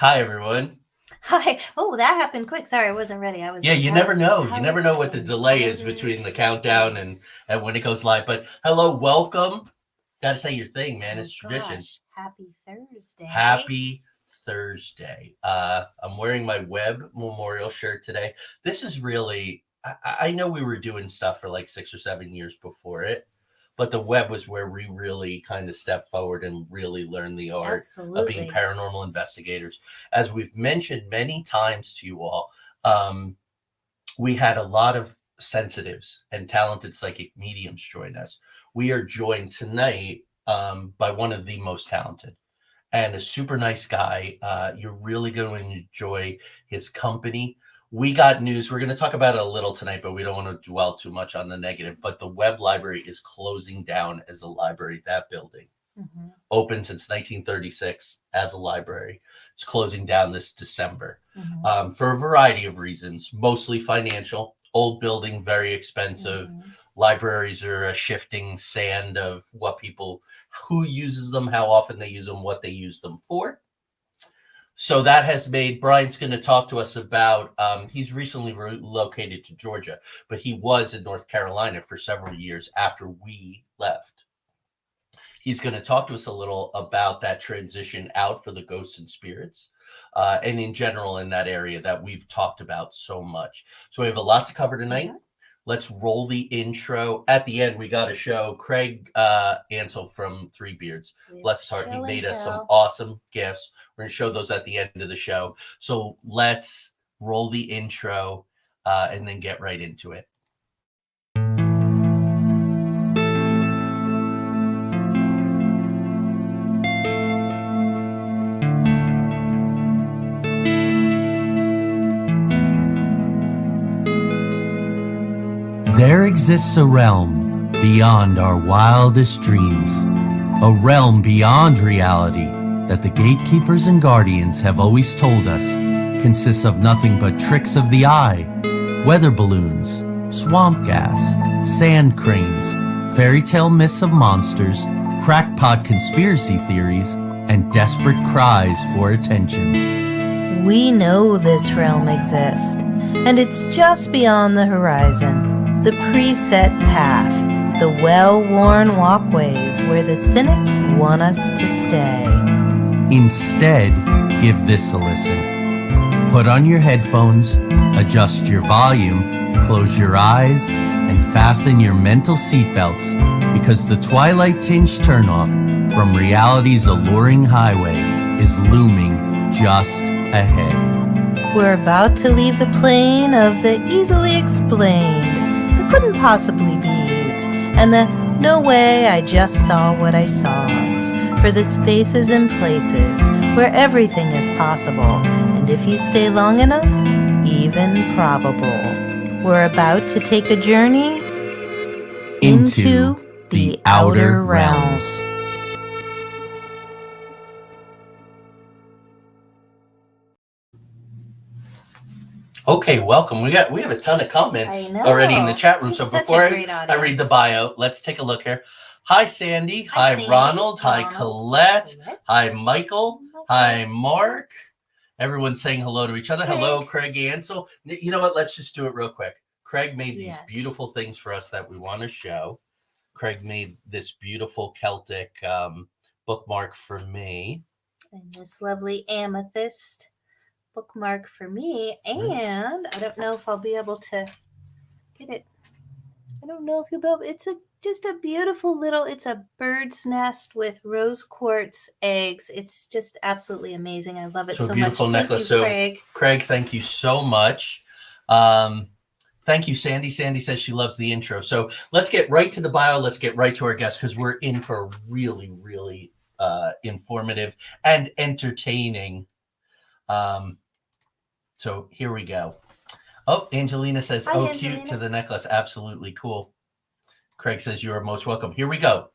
Hi, everyone. Hi. Oh, that happened quick. Sorry, I wasn't ready. Yeah, you never know. You never know what the in delay is outer between the countdown space. and when it goes live. But hello, welcome. Got to say your thing, man. Oh It's tradition. gosh, happy Thursday. Happy Thursday. I'm wearing my Webb Memorial shirt today. This is really, I know we were doing stuff for like 6 or 7 years before it, but the Webb was where we really kind of stepped forward and really learned the art of being Absolutely. paranormal investigators. As we've mentioned many times to you all, um, we had a lot of sensitives and talented psychic mediums join us. We are joined tonight by one of the most talented and a super nice guy. You're really going to enjoy his company. We got news. We're going to talk about it a little tonight, but we don't want to dwell too much on the negative. But the Webb Library is closing down as a library. That building, open since 1936 as a library. It's closing down this December for a variety of reasons, mostly financial. Old building, very expensive. Libraries are a shifting sand of what people, who uses them, how often they use them, what they use them for. So that has made, Bryan's going to talk to us about, he's recently relocated to Georgia, but he was in North Carolina for several years after we left. He's going to talk to us a little about that transition out for the ghosts and spirits, and in general in that area that we've talked about so much. So we have a lot to cover tonight. Let's roll the intro. At the end, we got to show Craig Ansel from Three Beards. Bless his heart. He made us some awesome gifts. We're going to show those at the end of the show. So let's roll the intro and then get right into it. There exists a realm beyond our wildest dreams, a realm beyond reality that the gatekeepers and guardians have always told us consists of nothing but tricks of the eye, weather balloons, swamp gas, sand cranes, fairy tale myths of monsters, crackpot conspiracy theories, and desperate cries for attention. We know this realm exists, and it's just beyond the horizon. The preset path, the well-worn walkways where the cynics want us to stay. Instead, give this a listen. Put on your headphones, adjust your volume, close your eyes, and fasten your mental seatbelts, because the twilight-tinged turnoff from reality's alluring highway is looming just ahead. We're about to leave the plane of the easily explained, couldn't possibly be ease, and the no way I just saw what I saws, for the spaces and places where everything is possible, and if you stay long enough, even probable. We're about to take a journey into the outer realms. Okay, welcome. We have a ton of comments already in the chat room. So before I read the bio, let's take a look here. Hi, Sandy. Hi, Sandy. Ronald. Hi, Colette. Hi, Michael. Hi, Mark. Everyone's saying hello to each other. Craig. Hello, Craig Ansel. You know what? Let's just do it real quick. Craig made these beautiful things for us that we want to show. Craig made this beautiful Celtic bookmark for me. And this lovely amethyst bookmark for me, and I don't know if I'll be able to get it. I don't know if you'll be able. It's just a beautiful little. It's a bird's nest with rose quartz eggs. It's just absolutely amazing. I love it so much. Beautiful necklace. Thank you, Craig, thank you so much. Thank you, Sandy. Sandy says she loves the intro. So let's get right to the bio. Let's get right to our guest, because we're in for a really, really informative and entertaining. So here we go. Oh, Angelina says, hi, Angelina. Cute to the necklace. Absolutely cool. Craig says, you are most welcome. Here we go.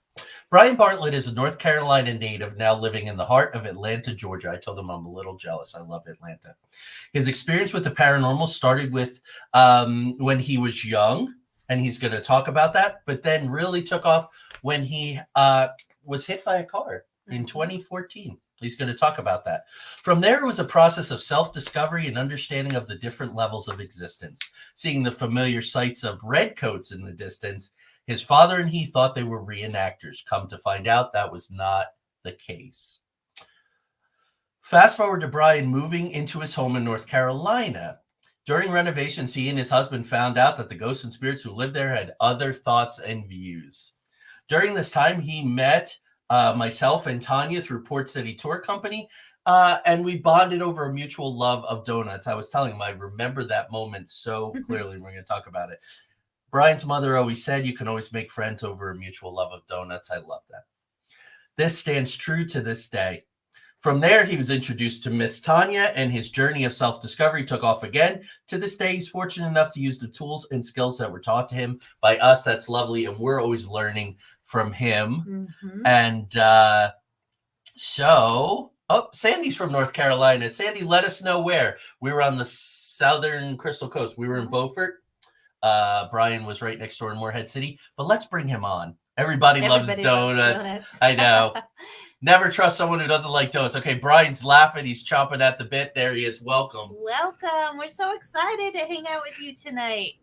Bryon Bartlett is a North Carolina native now living in the heart of Atlanta, Georgia. I told him I'm a little jealous. I love Atlanta. His experience with the paranormal started with when he was young, and he's going to talk about that, but then really took off when he was hit by a car in 2014. He's going to talk about that. From there, it was a process of self-discovery and understanding of the different levels of existence. Seeing the familiar sights of redcoats in the distance, his father and he thought they were reenactors. Come to find out, that was not the case. Fast forward to Bryon moving into his home in North Carolina. During renovations, he and his husband found out that the ghosts and spirits who lived there had other thoughts and views. During this time, he met myself and Tanya through Port City Tour Company, and we bonded over a mutual love of donuts. I was telling him I remember that moment so clearly. We're going to talk about it. Bryan's mother always said you can always make friends over a mutual love of donuts. I love that. This stands true to this day. From there, he was introduced to Miss Tanya, and his journey of self-discovery took off again. To this day, he's fortunate enough to use the tools and skills that were taught to him by us. That's lovely, and we're always learning from him. And Sandy's from North Carolina. Sandy, let us know where. We were on the southern Crystal Coast. We were in Beaufort. Bryon was right next door in Morehead City, but let's bring him on. Everybody loves donuts. I know. Never trust someone who doesn't like donuts. Okay, Bryon's laughing. He's chomping at the bit. There he is. Welcome. Welcome. We're so excited to hang out with you tonight.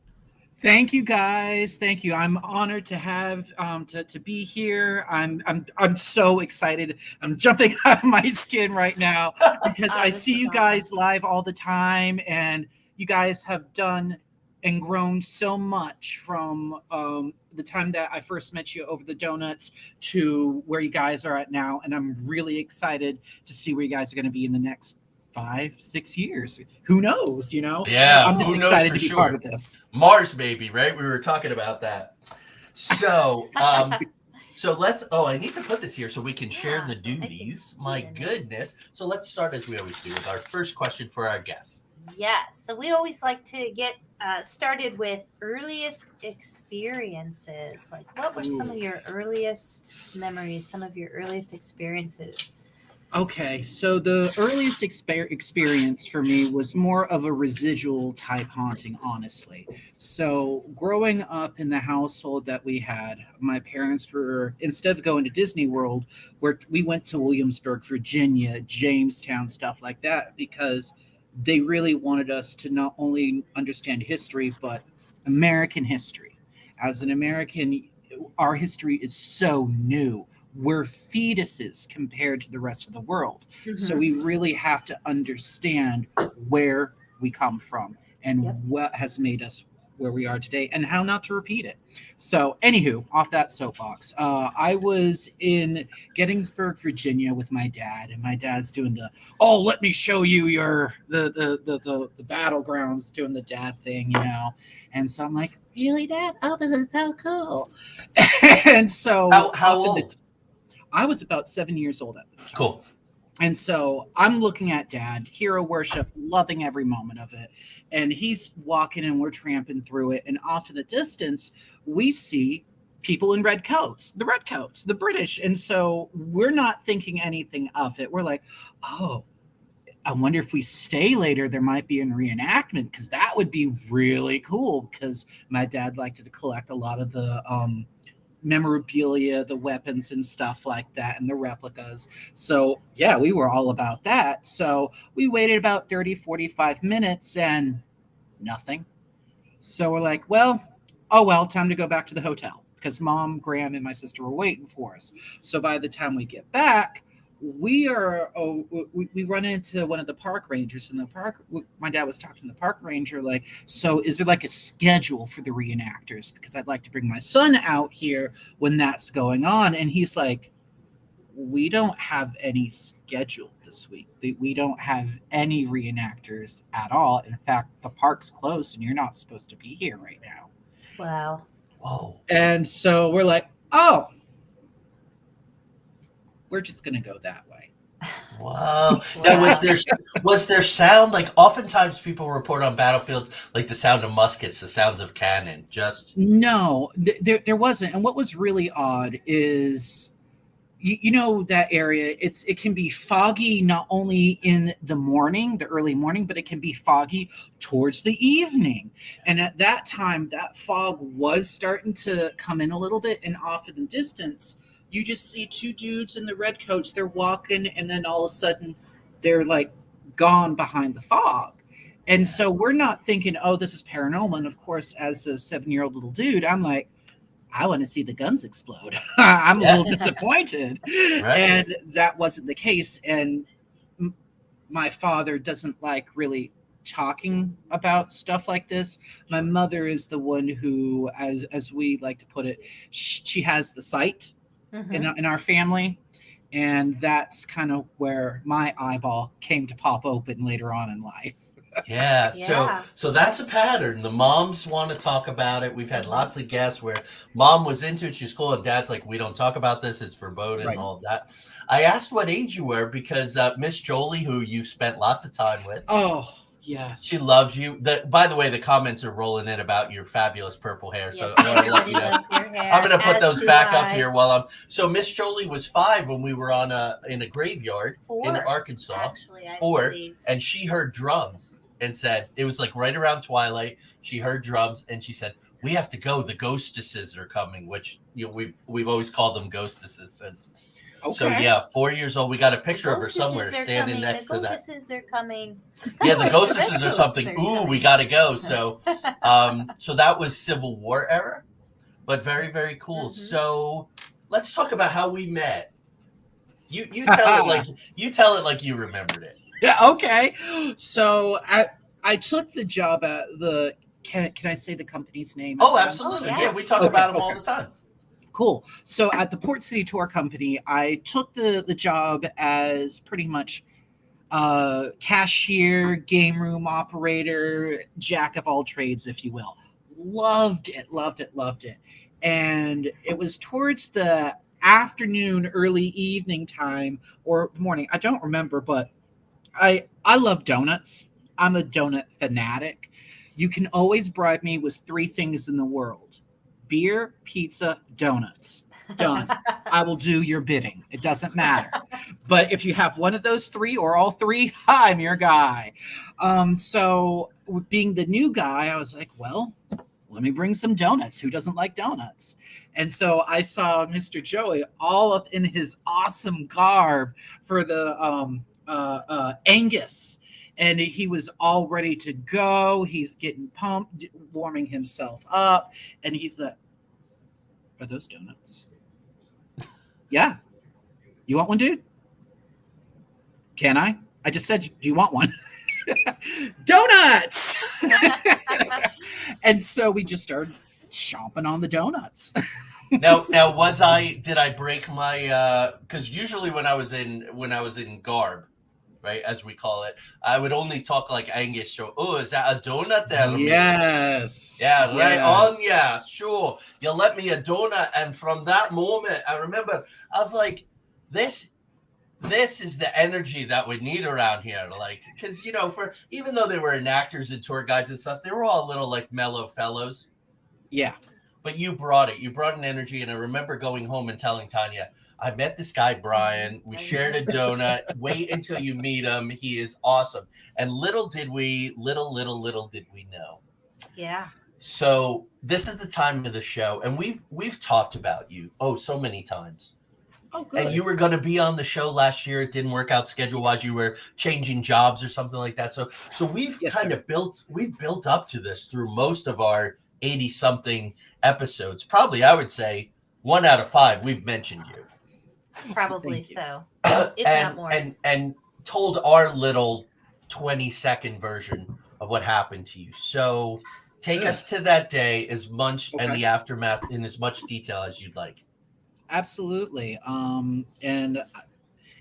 Thank you, guys. Thank you. I'm honored to have to be here. I'm so excited. I'm jumping out of my skin right now because I see you guys live all the time, and you guys have done and grown so much from the time that I first met you over the donuts to where you guys are at now. And I'm really excited to see where you guys are going to be in the next 5-6 years. Who knows, Yeah, I'm just excited to be part of this. Mars baby, right? We were talking about that. So let's I need to put this here so we can share the duties. My goodness. So let's start as we always do with our first question for our guests. Yes. So we always like to get started with earliest experiences. Like, what were some of your earliest memories, some of your earliest experiences? Okay, so the earliest experience for me was more of a residual type haunting, honestly. So growing up in the household that we had, my parents were, instead of going to Disney World, we went to Williamsburg, Virginia, Jamestown, stuff like that, because they really wanted us to not only understand history, but American history. As an American, our history is so new. We're fetuses compared to the rest of the world. So we really have to understand where we come from and what has made us where we are today and how not to repeat it. So anywho, off that soapbox, I was in Gettysburg, Virginia with my dad, and my dad's doing let me show you the battlegrounds, doing the dad thing, And so I'm like, really, Dad? Oh, this is so cool. And so how old? I was about 7 years old at this time. Cool. And so I'm looking at Dad, hero worship, loving every moment of it. And he's walking and we're tramping through it. And off in the distance, we see people in red coats, the British. And so we're not thinking anything of it. We're like, oh, I wonder if we stay later, there might be a reenactment, because that would be really cool, because my dad liked to collect a lot of the memorabilia, the weapons and stuff like that, and the replicas. So yeah, we were all about that. So we waited about 30-45 minutes and nothing. So we're like, time to go back to the hotel, because Mom, Graham, and my sister were waiting for us. So by the time we get back, we run into one of the park rangers in the park. My dad was talking to the park ranger, like, so is there like a schedule for the reenactors? Because I'd like to bring my son out here when that's going on. And he's like, we don't have any schedule this week. We don't have any reenactors at all. In fact, the park's closed and you're not supposed to be here right now. Wow. Whoa. And so we're like, oh, we're just going to go that way. Wow. Now, was there sound? Like, oftentimes people report on battlefields, like the sound of muskets, the sounds of cannon. Just no, there wasn't. And what was really odd is, that area, it can be foggy not only in the morning, the early morning, but it can be foggy towards the evening. And at that time, that fog was starting to come in a little bit, and off in the distance, you just see two dudes in the red coats. They're walking, and then all of a sudden, they're like gone behind the fog. And so we're not thinking, oh, this is paranormal. And of course, as a 7-year-old little dude, I'm like, I want to see the guns explode. I'm a little disappointed. Right. And that wasn't the case. And my father doesn't like really talking about stuff like this. My mother is the one who, as we like to put it, she has the sight in our family. And that's kind of where my eyeball came to pop open later on in life. Yeah, so that's a pattern. The moms want to talk about it. We've had lots of guests where mom was into it, she's cool, and dad's like, we don't talk about this, it's verboten and all of that. I asked what age you were because Miss Jolie, who you've spent lots of time with, yes, she loves you. By the way, the comments are rolling in about your fabulous purple hair. So I want to let you know. I'm going to put those back up here while I'm. So Miss Jolie was 5 when we were in a graveyard 4, in Arkansas. Actually, 4, and she heard drums and said it was like right around twilight. She heard drums and she said, "We have to go. The ghostesses are coming," which we've always called them ghostesses since. Okay. So yeah, 4 years old. We got a picture of her somewhere standing next to that. The ghostesses are coming. Yeah, the ghostesses are something. Ooh, we got to go. So, so that was Civil War era, but very, very cool. So let's talk about how we met. You tell it like you remembered it. Yeah. Okay. So I took the job at the. Can I say the company's name? Oh, absolutely. Yeah, we talk about them all the time. Cool. So at the Port City Tour Company, I took the job as pretty much cashier, game room operator, jack of all trades, if you will. Loved it. And it was towards the afternoon, early evening time or morning. I don't remember, but I love donuts. I'm a donut fanatic. You can always bribe me with 3 things in the world: beer, pizza, donuts. Done. I will do your bidding. It doesn't matter. But if you have one of those 3 or all 3, I'm your guy. So being the new guy, I was like, well, let me bring some donuts. Who doesn't like donuts? And so I saw Mr. Joey all up in his awesome garb for the Angus. And he was all ready to go. He's getting pumped, warming himself up. And he's like, "Are those donuts?" "Yeah." "You want one, dude?" "Can I?" "I just said, do you want one?" Donuts! And so we just started chomping on the donuts. Now did I break my, because usually when I was in garb, right, as we call it, I would only talk like Angus. So, "Oh, is that a donut there?" Yes. Yeah, right on. Yeah, sure. You let me a donut, and from that moment, I remember I was like, "This is the energy that we need around here." Like, because for even though they were actors and tour guides and stuff, they were all little like mellow fellows. Yeah. But you brought it. You brought an energy, and I remember going home and telling Tanya, "I met this guy, Bryon. We shared a donut. Wait until you meet him. He is awesome." And little did we know. Yeah. So this is the time of the show, and we've talked about you so many times. Oh, good. And you were going to be on the show last year. It didn't work out schedule-wise. You were changing jobs or something like that. So we've built up to this through most of our 80-something episodes. Probably, I would say 1 out of 5 we've mentioned you. Probably so, if not more. And told our little 20-second version of what happened to you. So take us to that day as much and the aftermath in as much detail as you'd like. Absolutely. And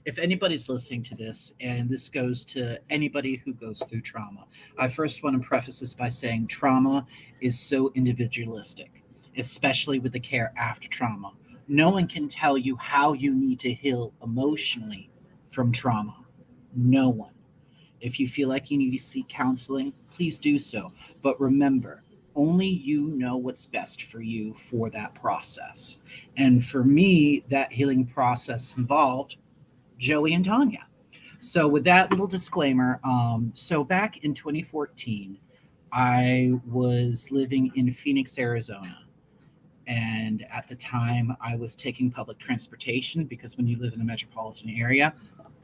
if anybody's listening to this, and this goes to anybody who goes through trauma, I first want to preface this by saying trauma is so individualistic, especially with the care after trauma. No one can tell you how you need to heal emotionally from trauma. No one. If you feel like you need to seek counseling, please do so. But remember, only you know what's best for you for that process. And for me, that healing process involved Joey and Tanya. So with that little disclaimer, so back in 2014, I was living in Phoenix, Arizona. And at the time, I was taking public transportation because when you live in a metropolitan area,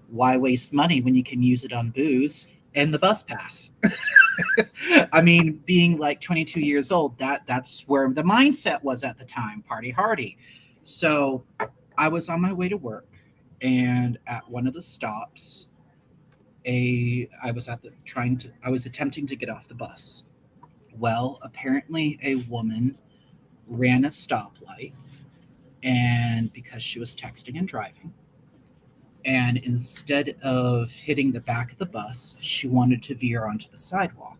why waste money when you can use it on booze and the bus pass? I mean, being like 22 years old, that's where the mindset was at the time, party hardy. So I was on my way to work, and at one of the stops, I was attempting to get off the bus. Well, apparently a woman ran a stoplight, and because she was texting and driving, and instead of hitting the back of the bus, she wanted to veer onto the sidewalk.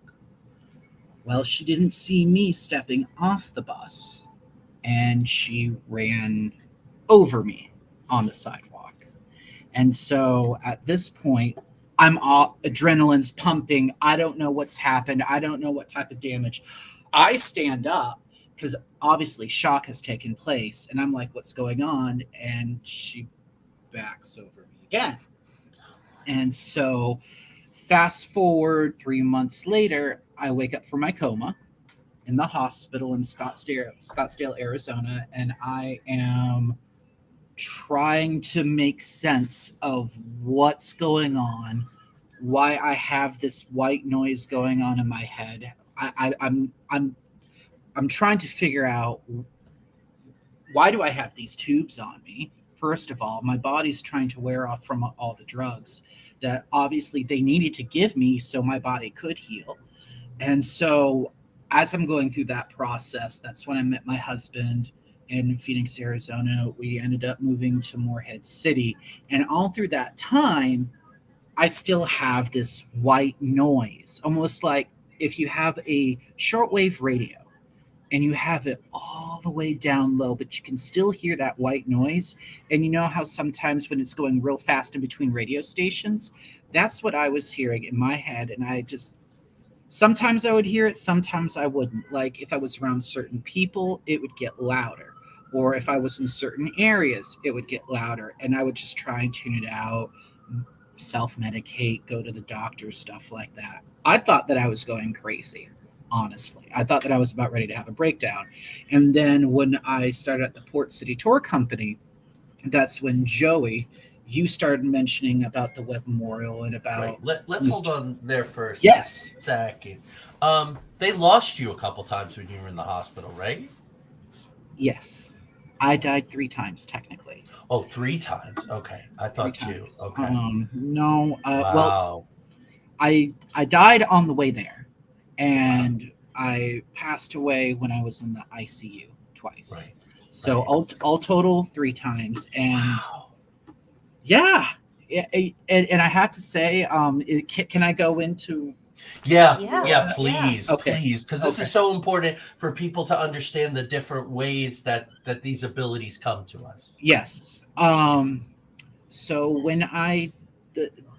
Well, she didn't see me stepping off the bus, and she ran over me on the sidewalk. And so at this point, I'm all adrenaline's pumping. I don't know what's happened. I don't know what type of damage. I stand up because obviously shock has taken place, and I'm like, what's going on? And she backs over me again. And so fast forward 3 months later, I wake up from my coma in the hospital in Scottsdale, Arizona, and I am trying to make sense of what's going on, why I have this white noise going on in my head. I'm trying to figure out, why do I have these tubes on me? First of all, my body's trying to wear off from all the drugs that obviously they needed to give me so my body could heal. And so as I'm going through that process, that's when I met my husband in Phoenix, Arizona. We ended up moving to Morehead City. And all through that time, I still have this white noise, almost like if you have a shortwave radio and you have it all the way down low, but you can still hear that white noise. And you know how sometimes when it's going real fast in between radio stations, that's what I was hearing in my head. And sometimes I would hear it, sometimes I wouldn't. Like if I was around certain people, it would get louder. Or if I was in certain areas, it would get louder. And I would just try and tune it out, self-medicate, go to the doctor, stuff like that. I thought that I was going crazy, honestly. I thought that I was about ready to have a breakdown. And then when I started at the Port City Tour Company, that's when Joey, you started mentioning about the Webb Memorial and about... Right. Let's hold on there for a second. They lost you a couple times when you were in the hospital, right? Yes. I died 3 times, technically. Oh, 3 times. Okay. I thought 2. Okay. No. Wow. Well, I died on the way there, and I passed away when I was in the ICU twice. Right. So all total 3 times. And yeah. And I have to say, can I go into... Yeah, please, Okay. please, because this is so important for people to understand the different ways that these abilities come to us. Yes. So when I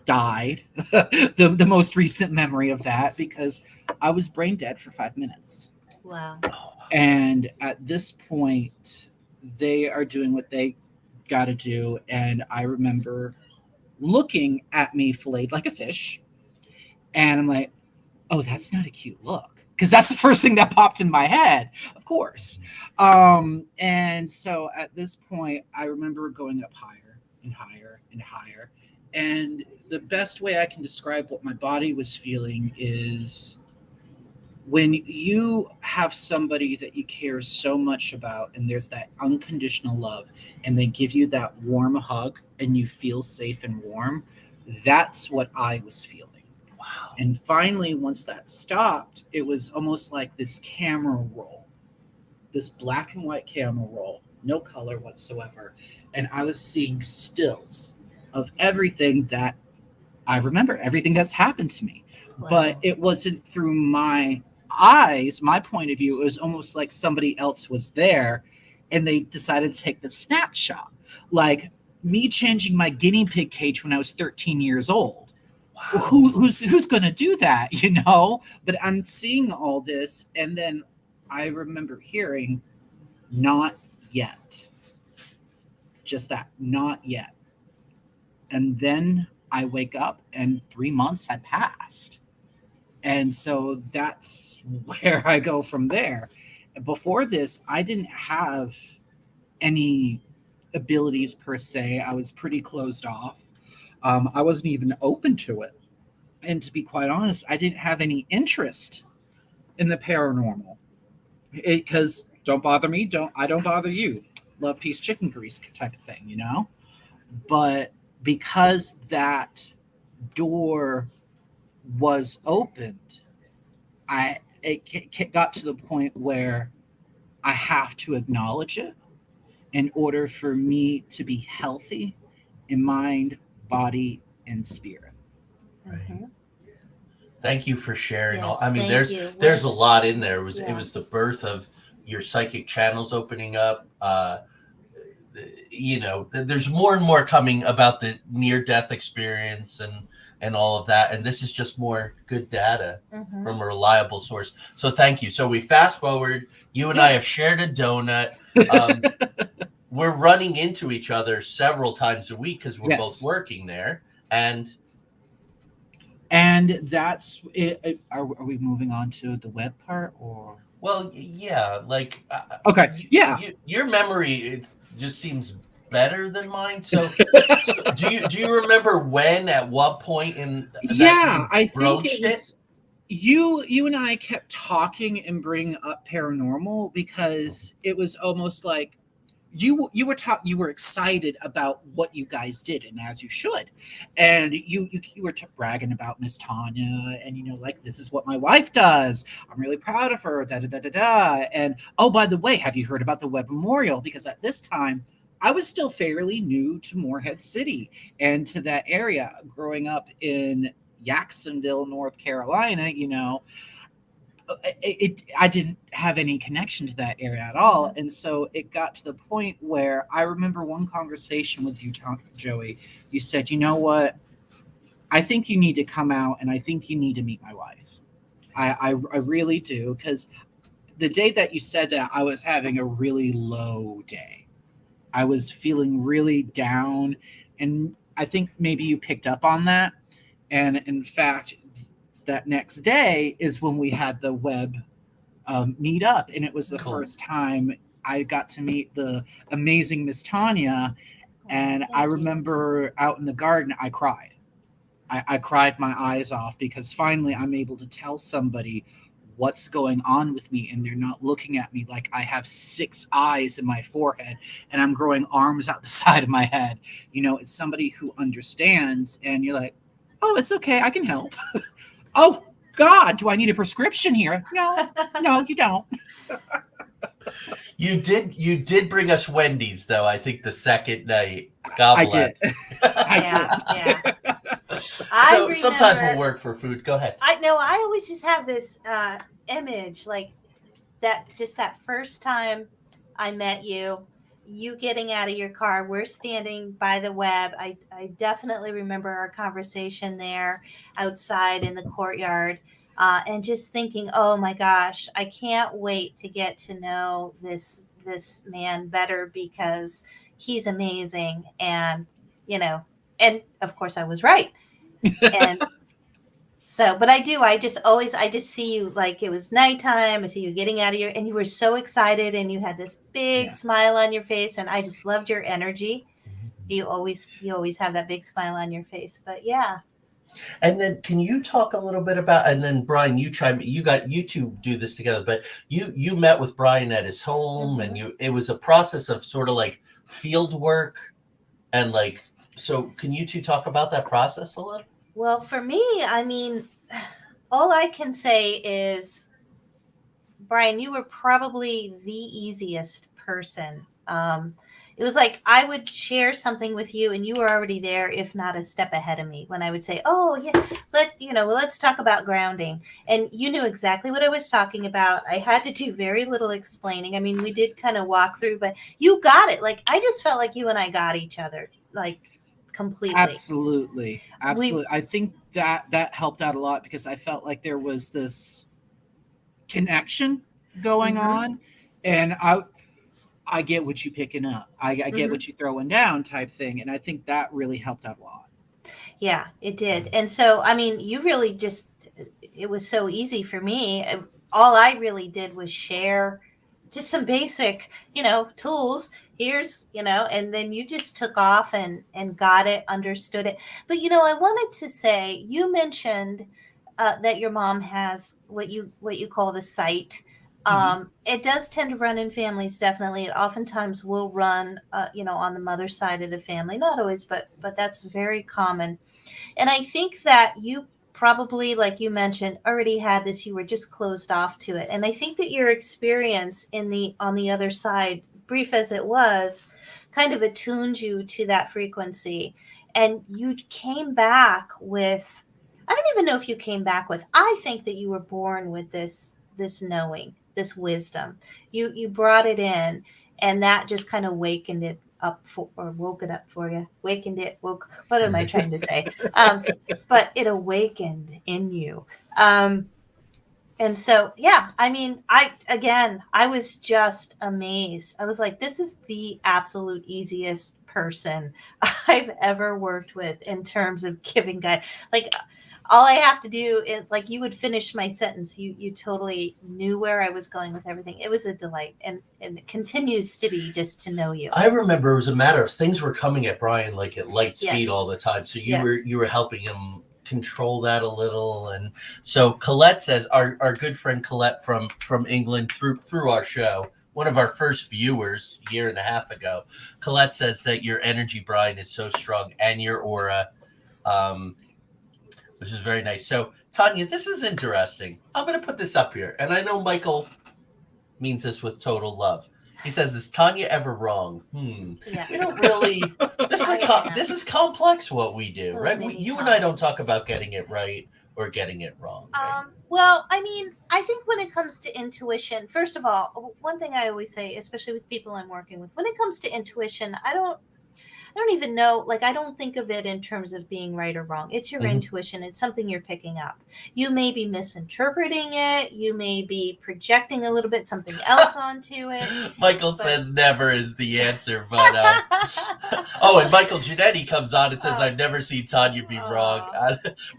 died, the most recent memory of that, because I was brain dead for 5 minutes. Wow. And at this point, they are doing what they got to do. And I remember looking at me filleted like a fish. And I'm like, oh, that's not a cute look. Because that's the first thing that popped in my head, of course. And so at this point, I remember going up higher and higher and higher. And the best way I can describe what my body was feeling is when you have somebody that you care so much about, and there's that unconditional love, and they give you that warm hug, and you feel safe and warm, that's what I was feeling. Wow. And finally, once that stopped, it was almost like this camera roll, this black and white camera roll, no color whatsoever. And I was seeing stills of everything that I remember, everything that's happened to me. Wow. But it wasn't through my eyes, my point of view. It was almost like somebody else was there and they decided to take the snapshot. Like me changing my guinea pig cage when I was 13 years old. Wow. Who's going to do that, you know? But I'm seeing all this, and then I remember hearing, not yet. Just that, not yet. And then I wake up, and 3 months had passed. And so that's where I go from there. before this, I didn't have any abilities per se. I was pretty closed off. I wasn't even open to it. And to be quite honest, I didn't have any interest in the paranormal. Because don't bother me, I don't bother you. Love, peace, chicken grease type of thing, you know? But because that door was opened, it got to the point where I have to acknowledge it in order for me to be healthy in mind, body, and spirit. Right. Thank you for sharing all. Yes, I mean, thank you. there's a Yes. lot in there. It Yeah. was the birth of your psychic channels opening up. You know, there's more and more coming about the near death experience and all of that. And this is just more good data from a reliable source. So thank you. So we fast forward. You and I have shared a donut. We're running into each other several times a week because we're both working there. And that's it. Are we moving on to the web part, or? Well, yeah, like okay, yeah. Your memory it just seems better than mine. So, do you remember when, at what point in that I think broached it was you and I kept talking and bringing up paranormal because it was almost like you were excited about what you guys did, and as you should, and you were bragging about Miss Tanya, and like, this is what my wife does, I'm really proud of her, da da da da da. And oh, by the way, have you heard about the Webb Memorial? Because at this time I was still fairly new to Morehead City and to that area, growing up in Jacksonville, North Carolina. I didn't have any connection to that area at all. And so it got to the point where I remember one conversation with you, Joey. You said, you know what? I think you need to come out, and I think you need to meet my wife. I really do. Because the day that you said that, I was having a really low day. I was feeling really down. And I think maybe you picked up on that. And in fact, that next day is when we had the Webb meet up, and it was the first time I got to meet the amazing Miss Tanya. And I remember out in the garden, I cried. I cried my eyes off because finally I'm able to tell somebody what's going on with me, and they're not looking at me like I have 6 eyes in my forehead and I'm growing arms out the side of my head. It's somebody who understands, and you're like, oh, it's okay, I can help. Oh, God, do I need a prescription here? No, you don't. You did bring us Wendy's, though, I think the second night. God bless. I did. Yeah. So sometimes we'll work for food. Go ahead. I always just have this image, like that first time I met you getting out of your car, we're standing by the Webb. I definitely remember our conversation there outside in the courtyard, and just thinking, oh my gosh, I can't wait to get to know this man better because he's amazing. And and of course I was right. And so, but I just see you, like it was nighttime. I see you getting out of and you were so excited, and you had this big smile on your face, and I just loved your energy. You always have that big smile on your face. But yeah. And then can you talk a little bit about, and then Bryon, you two do this together, but you met with Bryon at his home, and it was a process of sort of like field work, and like, so can you two talk about that process a little? Well, for me, I mean, all I can say is, Bryon, you were probably the easiest person. It was like I would share something with you, and you were already there, if not a step ahead of me. When I would say, "Oh, yeah, let's talk about grounding," and you knew exactly what I was talking about. I had to do very little explaining. I mean, we did kind of walk through, but you got it. Like I just felt like you and I got each other, like. Completely. Absolutely. I think that helped out a lot because I felt like there was this connection going on, and I get what you picking up. I get what you throwing down type thing, and I think that really helped out a lot. Yeah, it did. And so, I mean, you really it was so easy for me. All I really did was share just some basic, tools. Here's, and then you just took off and got it, understood it. But I wanted to say, you mentioned that your mom has what you call the sight. It does tend to run in families, definitely. It oftentimes will run, on the mother side of the family. Not always, but that's very common. And I think that you probably, like you mentioned, already had this. You were just closed off to it. And I think that your experience on the other side, brief as it was, kind of attuned you to that frequency. And you came back with, I don't even know if you came back with, I think that you were born with this knowing, this wisdom. You brought it in, and that just kind of wakened it up or woke it up for you. What am I trying to say? But it awakened in you. And so, yeah, I mean, I was just amazed. I was like, this is the absolute easiest person I've ever worked with in terms of giving guide. Like, all I have to do is, like, you would finish my sentence. You totally knew where I was going with everything. It was a delight, and it continues to be, just to know you. I remember it was a matter of things were coming at Bryon like at light speed Yes. all the time. So you Yes. were helping him control that a little. And so Colette says, our good friend Colette from England, through our show, one of our first viewers a year and a half ago, Colette says that your energy, Bryon, is so strong, and your aura, which is very nice. So Tanya, this is interesting. I'm going to put this up here, and I know Michael means this with total love. He says, "Is Tanya ever wrong?" Yes. We don't really. This is complex what we do, So right? many You and I don't talk times. about getting it right or getting it wrong. Right? Well, I mean, I think when it comes to intuition, first of all, one thing I always say, especially with people I'm working with, when it comes to intuition, I don't even know, like, I don't think of it in terms of being right or wrong. It's your intuition. It's something you're picking up. You may be misinterpreting it. You may be projecting a little bit something else onto it. Michael says never is the answer, but oh, and Michael Giannetti comes on and says, "I've never seen Tanya be wrong."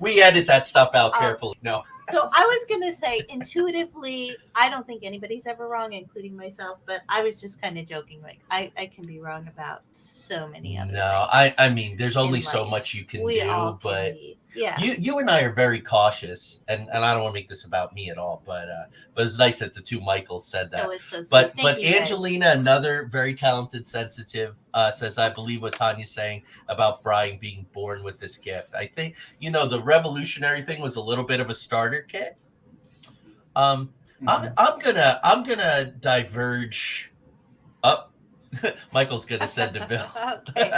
We edit that stuff out carefully. No. So I was going to say, intuitively, I don't think anybody's ever wrong, including myself, but I was just kind of joking. Like, I can be wrong about so many other things. I mean, there's only in so life. much you can We do, all can but be. Yeah. you and I are very cautious, and I don't want to make this about me at all, but it's nice that the two Michaels said that. That was so sweet. But Thank you, guys. Angelina, another very talented sensitive, says, "I believe what Tanya's saying about Bryon being born with this gift. I think the revolutionary thing was a little bit of a starter kit." I'm gonna diverge up. Michael's gonna send a bill. Okay.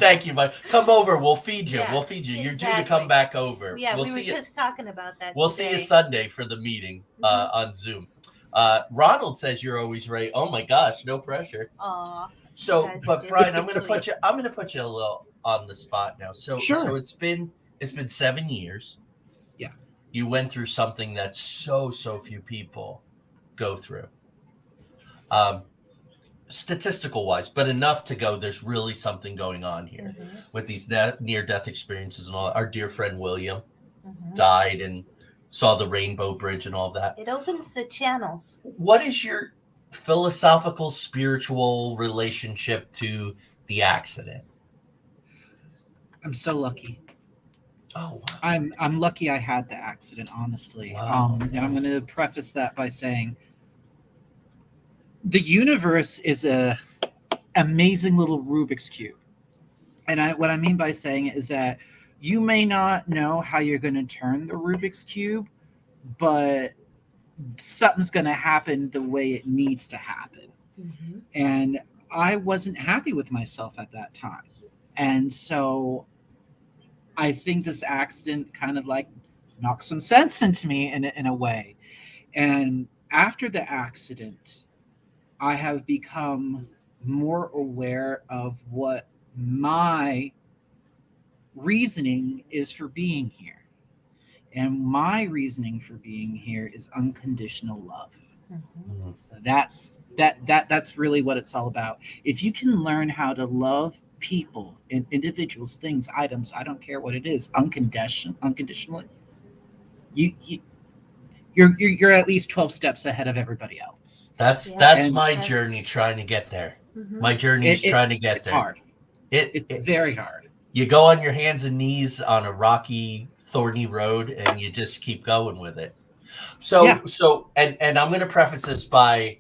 Thank you, Mike. Come over. We'll feed you. Yeah, We'll feed you. You're due to exactly. come back over. Yeah, we'll we were see you. just talking about that. We'll today. see you Sunday for the meeting on Zoom. Ronald says you're always right. Oh my gosh, no pressure. Aw. So, Guys are but just Bryon, too I'm gonna put sweet. you a little on the spot now. So, Sure. so it's been 7 years. Yeah. You went through something that so few people go through. Statistical wise, but enough to go, there's really something going on here with these near-death experiences and all. Our dear friend William died and saw the Rainbow Bridge and all that. It opens the channels. What is your philosophical, spiritual relationship to the accident? I'm so lucky. Oh, wow. I'm lucky I had the accident, honestly. Wow. And I'm going to preface that by saying the universe is a amazing little Rubik's Cube. And what I mean by saying it is that you may not know how you're going to turn the Rubik's Cube, but something's going to happen the way it needs to happen. And I wasn't happy with myself at that time. And so I think this accident kind of like knocked some sense into me in a way. And after the accident, I have become more aware of what my reasoning is for being here. And my reasoning for being here is unconditional love. That's really what it's all about. If you can learn how to love people and individuals, things, items, I don't care what it is, unconditionally, you're at least 12 steps ahead of everybody else. That's And my that's- journey trying to get there. Mhm. My journey is trying to get It's there. hard. It's It very hard. you go on your hands and knees on a rocky, thorny road, and you just keep going with it. So Yeah. and I'm going to preface this by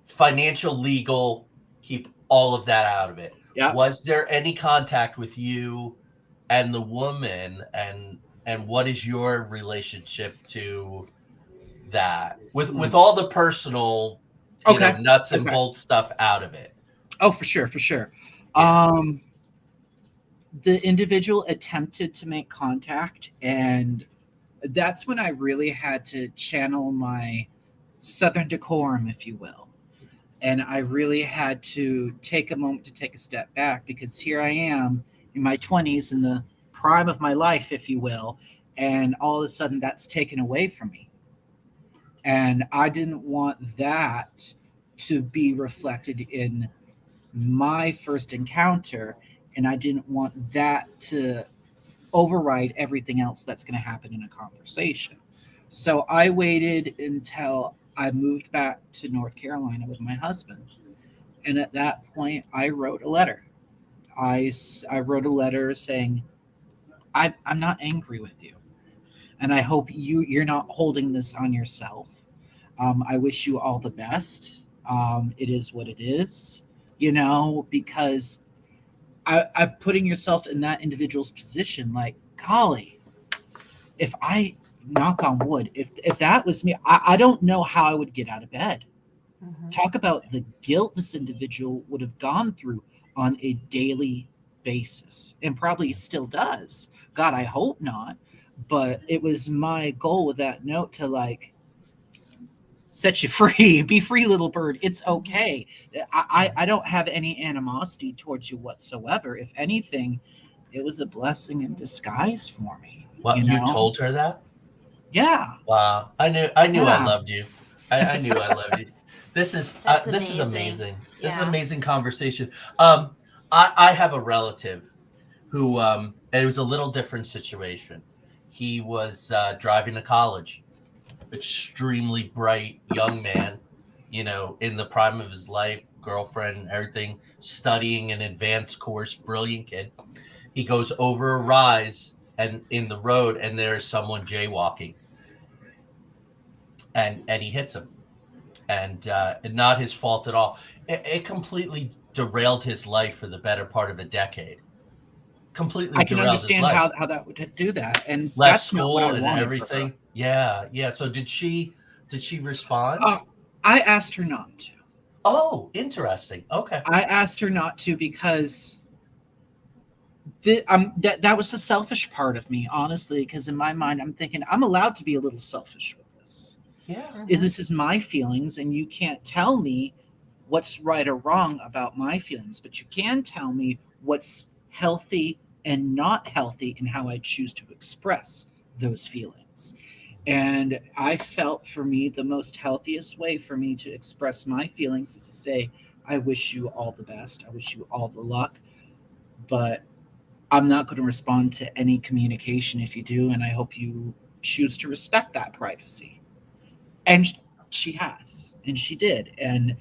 financial, legal, keep all of that out of it. Yeah. Was there any contact with you and the woman, and what is your relationship to that with all the personal, nuts and bolts stuff out of it? Oh, for sure. Yeah. The individual attempted to make contact, and that's when I really had to channel my Southern decorum, if you will. And I really had to take a moment to take a step back, because here I am in my 20s, in the prime of my life, if you will, and all of a sudden that's taken away from me. And I didn't want that to be reflected in my first encounter, and I didn't want that to override everything else that's going to happen in a conversation. So I waited until I moved back to North Carolina with my husband. And at that point, I wrote a letter. I wrote a letter saying, I'm not angry with you. And I hope you're not holding this on yourself. I wish you all the best. It is what it is, because I'm putting yourself in that individual's position. Like, golly, if I, knock on wood, if that was me, I don't know how I would get out of bed. Mhm. Talk about the guilt this individual would have gone through on a daily basis, and probably still does. God, I hope not. But it was my goal with that note to, like, set you free. Be free, little bird. It's okay. I don't have any animosity towards you whatsoever. If anything, it was a blessing in disguise for me. Well, you told her that? Yeah. Wow. I knew I Yeah. loved you. I knew I loved you. This is That's this is amazing. amazing. This is Yeah. amazing conversation. I have a relative who and it was a little different situation. He was driving to college. Extremely bright young man, in the prime of his life, girlfriend, everything, studying an advanced course, brilliant kid. He goes over a rise and in the road, and there is someone jaywalking, and he hits him, and not his fault at all. It completely derailed his life for the better part of a decade. Completely I can derailed his understand life. how that would do that. And Left that's not what school I and wanted everything. Yeah. So did she respond? For her. I asked her not to. Oh, interesting. Okay. I asked her not to because that was the selfish part of me, honestly, because in my mind, I'm thinking I'm allowed to be a little selfish with this. Yeah. Mhm. This is my feelings, and you can't tell me what's right or wrong about my feelings, but you can tell me what's healthy and not healthy and how I choose to express those feelings. And I felt, for me, the most healthiest way for me to express my feelings is to say, I wish you all the best. I wish you all the luck. But I'm not going to respond to any communication if you do. And I hope you choose to respect that privacy. And she has. And she did. And,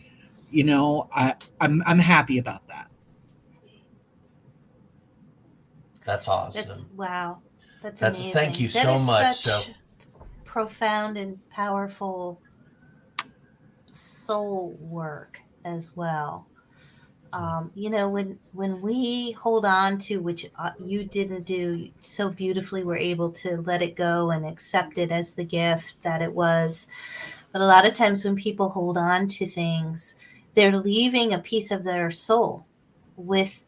I'm happy about that. That's awesome. Wow. That's That's amazing. thank you That so is much. such profound and powerful soul work as well. When we hold on to, which you didn't do so beautifully, we're able to let it go and accept it as the gift that it was. But a lot of times when people hold on to things, they're leaving a piece of their soul with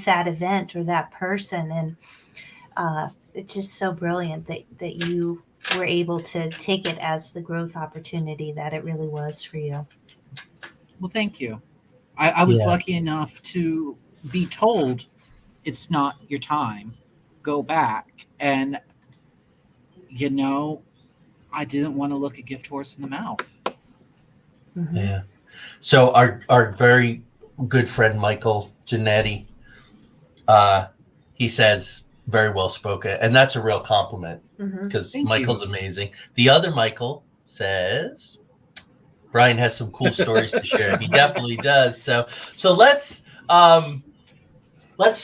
that event or that person. And it's just so brilliant that you were able to take it as the growth opportunity that it really was for you. Well, thank you. I was Yeah. lucky enough to be told it's not your time. Go back. And, I didn't want to look a gift horse in the mouth. Mhm. Yeah. So our very good friend Michael Giannetti, he says Very well spoken. And that's a real compliment Mhm. because Thank Michael's you. amazing. The other Michael says Bryon has some cool stories to share. He definitely does. So let's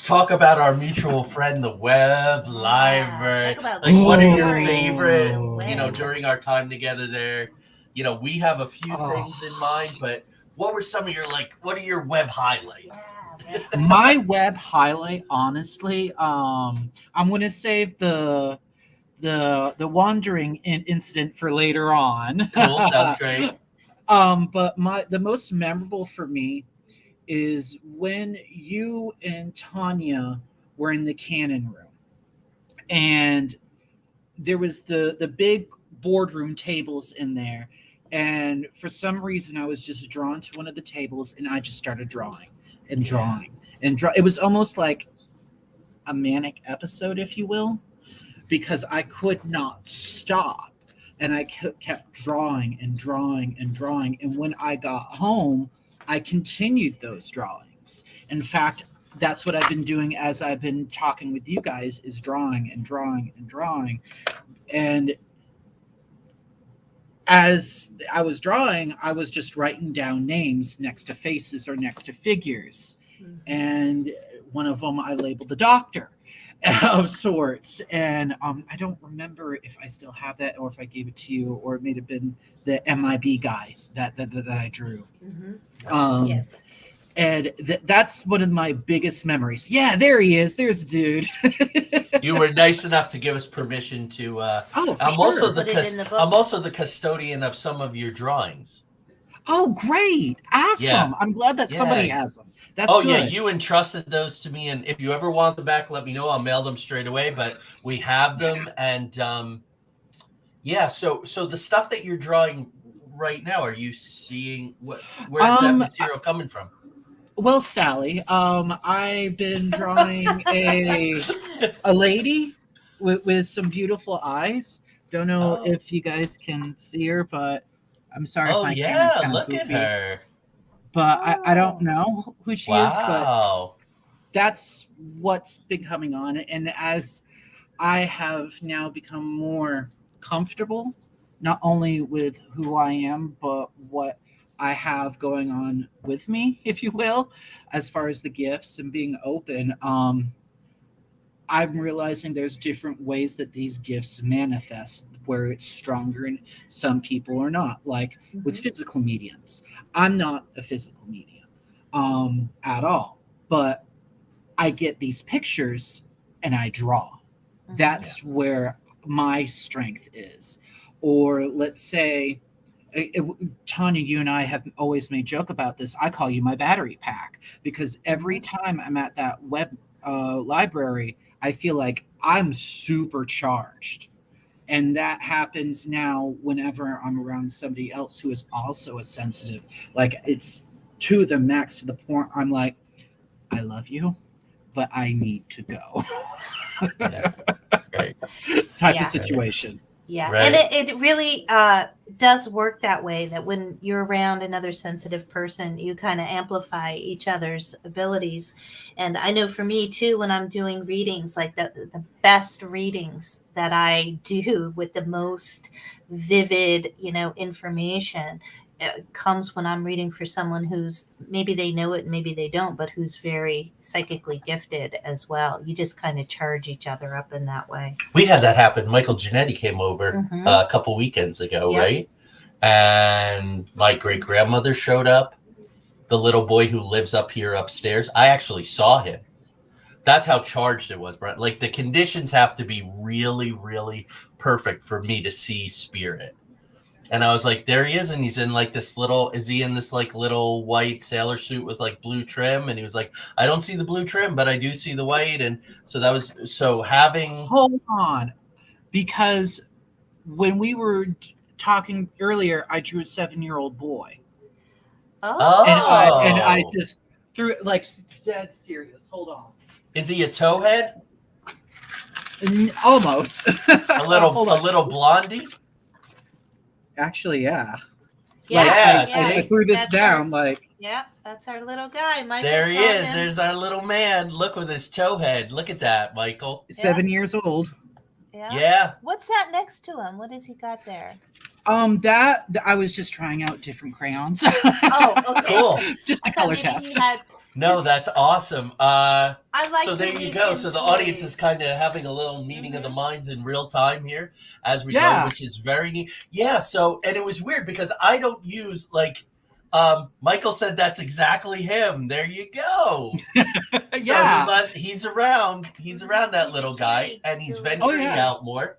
talk about our mutual friend, the Webb Yeah, Library. talk about Like, what are good your stories from favorite, the Oh. web. during our time together there? We have a few Oh. things in mind, but what were some of your, like, what are your web highlights? Yeah, web My highlights. web highlight, honestly, I'm gonna save the wandering incident for later on. Cool, sounds great. But the most memorable for me is when you and Tanya were in the cannon room, and there was the big boardroom tables in there, and for some reason I was just drawn to one of the tables, and I just started drawing and Yeah. drawing and draw. It was almost like a manic episode, if you will, because I could not stop. And I kept drawing and drawing and drawing. And when I got home, I continued those drawings. In fact, that's what I've been doing as I've been talking with you guys, is drawing and drawing and drawing. And as I was drawing, I was just writing down names next to faces or next to figures. Mhm. And one of them I labeled the doctor of sorts. And I don't remember if I still have that or if I gave it to you, or it may have been the MIB guys that I drew. Mhm. Um, And that's one of my biggest memories. Yeah, there he is. There's dude. You were nice enough to give us permission to. Oh, for I'm also sure. the Put it in the book. I'm also the custodian of some of your drawings. Oh, great. Awesome. Yeah. I'm glad that somebody Yeah. has them. That's Oh good. yeah, you entrusted those to me, and if you ever want them back, let me know. I'll mail them straight away. But we have them, and yeah. So the stuff that you're drawing right now, are you seeing where's that material coming from? Well, Sally, I've been drawing a lady with some beautiful eyes. Don't know Oh. if you guys can see her, but I'm sorry if Oh my camera's yeah, kind of look at goofy. her. But I Oh. don't know who she is, but Wow. that's what's been coming on. And as I have now become more comfortable, not only with who I am, but what I have going on with me, if you will, as far as the gifts and being open, I'm realizing there's different ways that these gifts manifest, where it's stronger in some people or not. Like with Mhm. physical mediums, I'm not a physical medium at all, but I get these pictures and I draw. Mhm. That's where my strength is. Or let's say, Tanya, you and I have always made joke about this. I call you my battery pack, because every time I'm at that Webb library, I feel like I'm supercharged. And that happens now whenever I'm around somebody else who is also a sensitive. Like, it's to the max, to the point I'm like, I love you, but I need to go. Yeah. Right. Type Yeah. of situation. Yeah, Right. and it really does work that way, that when you're around another sensitive person, you kind of amplify each other's abilities. And I know for me too, when I'm doing readings, like the best readings that I do with the most vivid, information, comes when I'm reading for someone who's, maybe they know it, maybe they don't, but who's very psychically gifted as well. You just kind of charge each other up in that way. We had that happen. Michael Giannetti came over Mhm. a couple weekends ago, Yep. right? And my great grandmother showed up. The little boy who lives up here upstairs, I actually saw him. That's how charged it was, Brett. Like, the conditions have to be really, really perfect for me to see spirit. And I was like, there he is, and he's in like this little, is he in this like little white sailor suit with like blue trim? And he was like, I don't see the blue trim, but I do see the white. And so that was, so having, Hold on, because when we were talking earlier, I drew a 7-year-old boy, Oh, and I just threw it, like, dead serious. Hold on, is he a towhead? almost A little, Hold a on. little blondie? Actually, yeah. yeah, Like, Yeah, I see? threw this That's down, right. like, Yeah, that's our little guy. Michael There he saw is. him. There's our little man. Look with his toe head. Look at that, Michael. 7 years old. Yeah. What's that next to him? What has he got there? That I was just trying out different crayons. Oh, okay. Cool. Just a I thought color maybe test. he had. No, that's awesome. I like. So to there you leave go. him So the audience is toys. kind of having a little meeting of the minds in real time here as we go, Yeah. which is very neat. Yeah. So, and it was weird because I don't use like, Michael said that's exactly him. There you go. Yeah. So he's around. He's around that He's a little guy, kitty. and he's Oh, venturing yeah. out more.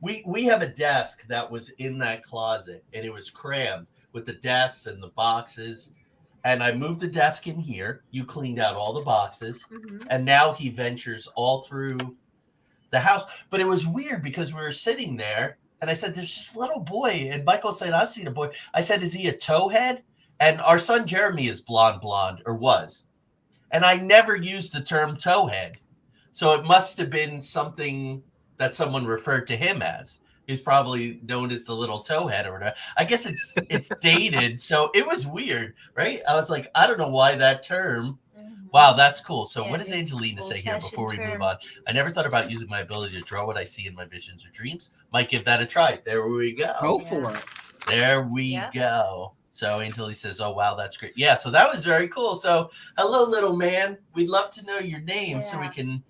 We have a desk that was in that closet, and it was crammed with the desks and the boxes. And I moved the desk in here. You cleaned out all the boxes, Mhm. and now he ventures all through the house. But it was weird because we were sitting there, and I said, "There's this little boy," and Michael said, "I've seen a boy." I said, "Is he a towhead?" And our son Jeremy is blonde, or was, and I never used the term towhead, so it must have been something that someone referred to him as. He's probably known as the little towhead or whatever. I guess it's dated, so it was weird, right? I was like, I don't know why that term. Mhm. Wow, that's cool. So Yeah, what does this Angelina say here old-fashioned before we move term. on? I never thought about using my ability to draw what I see in my visions or dreams. Might give that a try. There we go. Go Yeah. for it. There we Yep. go. So Angelina says, "Oh wow, that's great." Yeah, so that was very cool. So hello, little man. We'd love to know your name so we Yeah. can,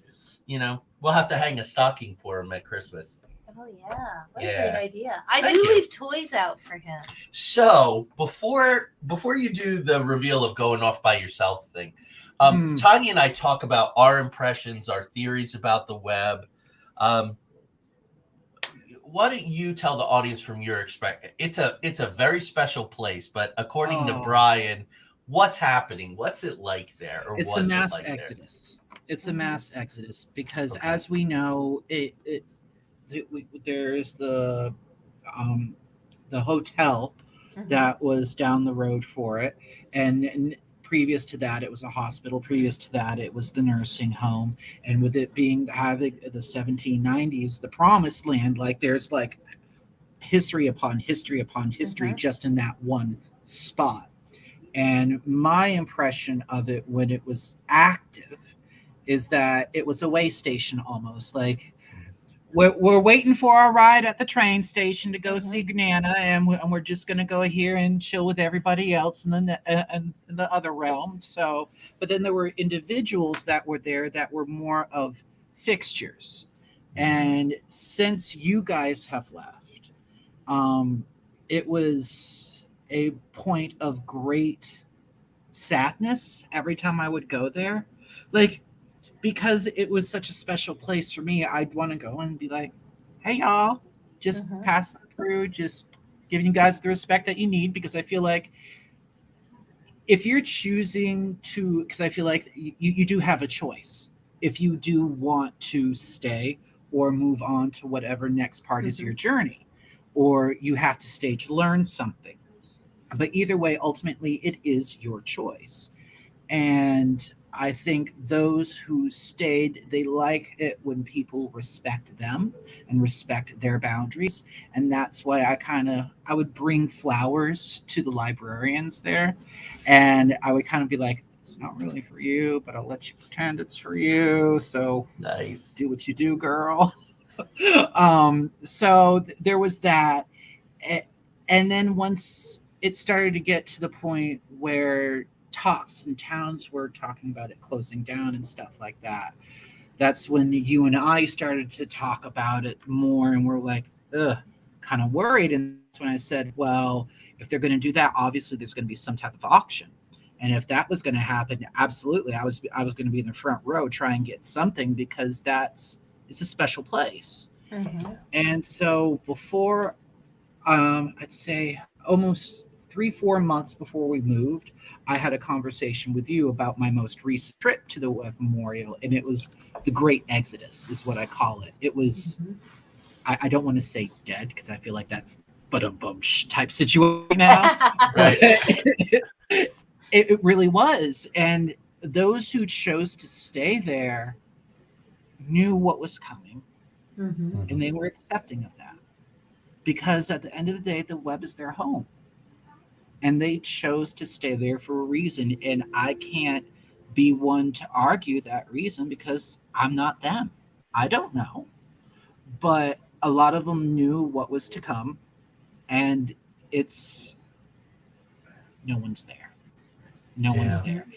we'll have to hang a stocking for him at Christmas. Oh yeah, what a Yeah. great idea! I Thank do you. leave toys out for him. So before you do the reveal of going off by yourself thing, Hmm. Tanya and I talk about our impressions, our theories about the web. Why don't you tell the audience from your experience? It's a very special place, but according to Oh. Bryon, what's happening? What's it like there, or It's a was it mass like there? exodus. It's a Mhm. mass exodus because, Okay. as we know, there's the hotel Mhm. that was down the road for it, and previous to that, it was a hospital. Previous to that, it was the nursing home, and with it being having the 1790s, the promised land, like there's like history upon history upon history Mhm. just in that one spot. And my impression of it when it was active is that it was a way station almost. Like we're waiting for our ride at the train station to go see Nana, and we're just going to go here and chill with everybody else in the other realm. So, but then there were individuals that were there that were more of fixtures. And since you guys have left, it was a point of great sadness every time I would go there. Like, because it was such a special place for me, I'd want to go and be like, hey, y'all, just Mhm. passing through, just giving you guys the respect that you need. Because I feel like if you're choosing to, because I feel like you do have a choice. If you do want to stay or move on to whatever next part is your journey, or you have to stay to learn something. But either way, ultimately, it is your choice. And I think those who stayed, they like it when people respect them and respect their boundaries. And that's why I would bring flowers to the librarians there. And I would kind of be like, it's not really for you, but I'll let you pretend it's for you. So Nice. do what you do, girl. There was that. And then once it started to get to the point where talks and towns were talking about it closing down and stuff like that, that's when you and I started to talk about it more, and we're like, ugh, kind of worried. And that's when I said, well, if they're going to do that, obviously there's going to be some type of auction. And if that was going to happen, absolutely, I was going to be in the front row, try and get something, because it's a special place. Mhm. And so before, I'd say almost 3-4 months before we moved, I had a conversation with you about my most recent trip to the Webb Memorial, and it was the Great Exodus, is what I call it. It was, I don't want to say dead because I feel like that's but a bum type situation now. Right. It really was, and those who chose to stay there knew what was coming, Mhm. and they were accepting of that, because at the end of the day, the web is their home. and they chose to stay there for a reason. And I can't be one to argue that reason because I'm not them. I don't know. But a lot of them knew what was to come, and it's no one's there. No one's Yeah. there.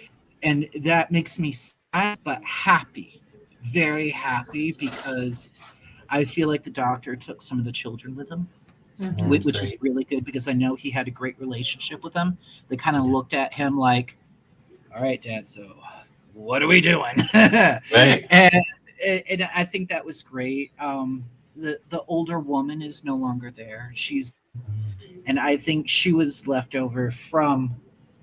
And that makes me sad but happy. Very happy because I feel like the doctor took some of the children with him, Mhm. which is Great. really good because I know he had a great relationship with them. They kind of looked at him like, all right, Dad, so what are we doing? Right. And I think that was great. The older woman is no longer there. And I think she was left over from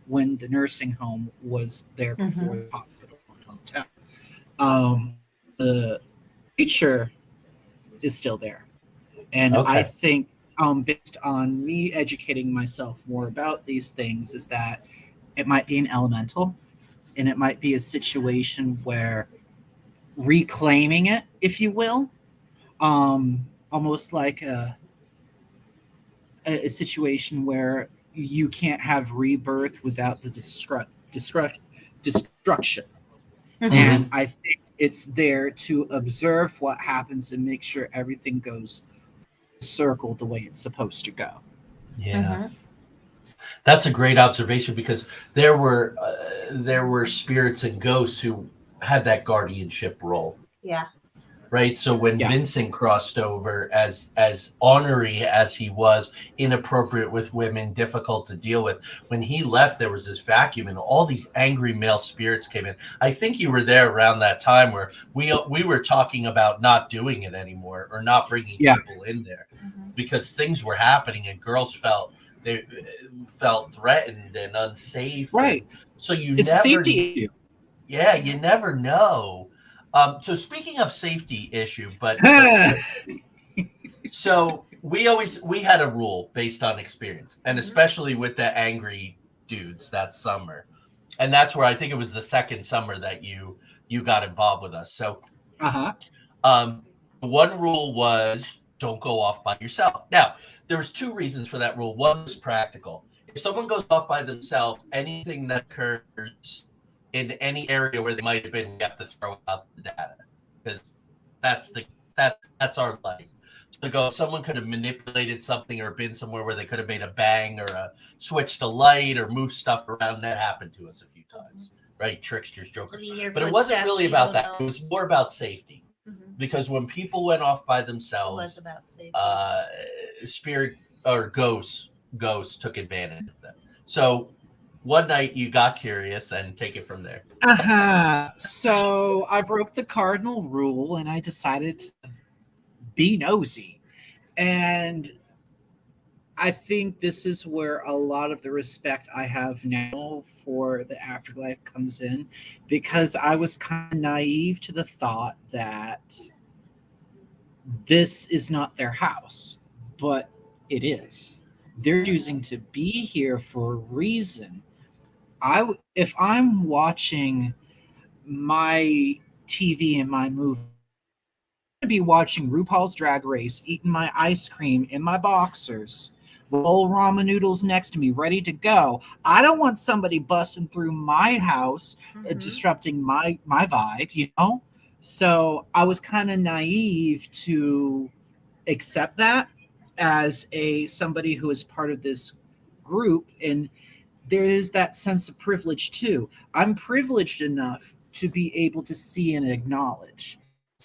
when the nursing home was there before the hospital and hotel. The teacher is still there, and I Okay. think based on me educating myself more about these things, is that it might be an elemental, and it might be a situation where reclaiming it, if you will, almost like a situation where you can't have rebirth without the destruction. And I think it's there to observe what happens and make sure everything goes circle the way it's supposed to go. Yeah. That's a great observation because there were spirits and ghosts who had that guardianship role. Yeah. Right. So when Yeah. Vincent crossed over, as ornery as he was, inappropriate with women, difficult to deal with, when he left, there was this vacuum and all these angry male spirits came in. I think you were there around that time where we were talking about not doing it anymore or not bringing Yeah. people in there because things were happening and girls felt threatened and unsafe. Right. And so you It's a never, safety issue. yeah, you never know. So speaking of safety issue, but so we had a rule based on experience, and especially with the angry dudes that summer, and that's where I think it was the second summer that you got involved with us. So Uh-huh. one rule was don't go off by yourself. Now there was two reasons for that rule. One was practical. If someone goes off by themselves, anything that occurs in any area where they might have been, we have to throw out the data because that's our life. So to go, someone could have manipulated something or been somewhere where they could have made a bang or switched a light or moved stuff around. That happened to us a few times, right? Tricksters, jokers. But it wasn't really about that. It was more about safety. Because when people went off by themselves, It was about safety. Spirit or ghosts took advantage of them. So one night you got curious and take it from there. So I broke the cardinal rule and I decided to be nosy. And I think this is where a lot of the respect I have now for the afterlife comes in, because I was kind of naive to the thought that this is not their house, but it is. They're choosing to be here for a reason. If I'm watching my TV and my movie, I'm going to be watching RuPaul's Drag Race, eating my ice cream in my boxers, bowl ramen noodles next to me, ready to go. I don't want somebody busting through my house, disrupting my vibe, you know? So I was kind of naive to accept that as somebody who is part of this group, and there is that sense of privilege too. I'm privileged enough to be able to see and acknowledge.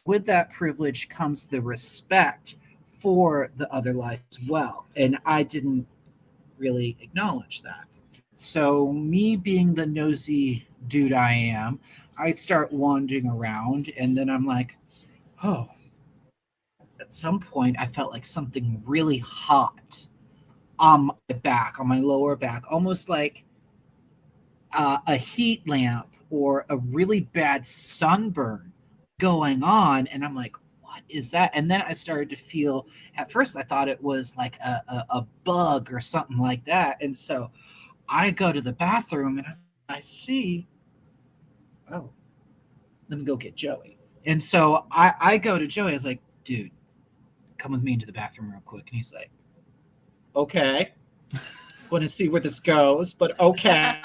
With that privilege comes the respect for the other life as well, and I didn't really acknowledge that. So me being the nosy dude I am, I'd start wandering around, and then I'm like, oh, at some point I felt like something really hot on my back, on my lower back, almost like a heat lamp or a really bad sunburn going on. And I'm like, what is that? And then I started to feel, at first I thought it was like a bug or something like that. And so I go to the bathroom and I see, oh, let me go get Joey. And so I go to Joey. I was like, dude, come with me into the bathroom real quick. And he's like, okay. want to see where this goes, but okay.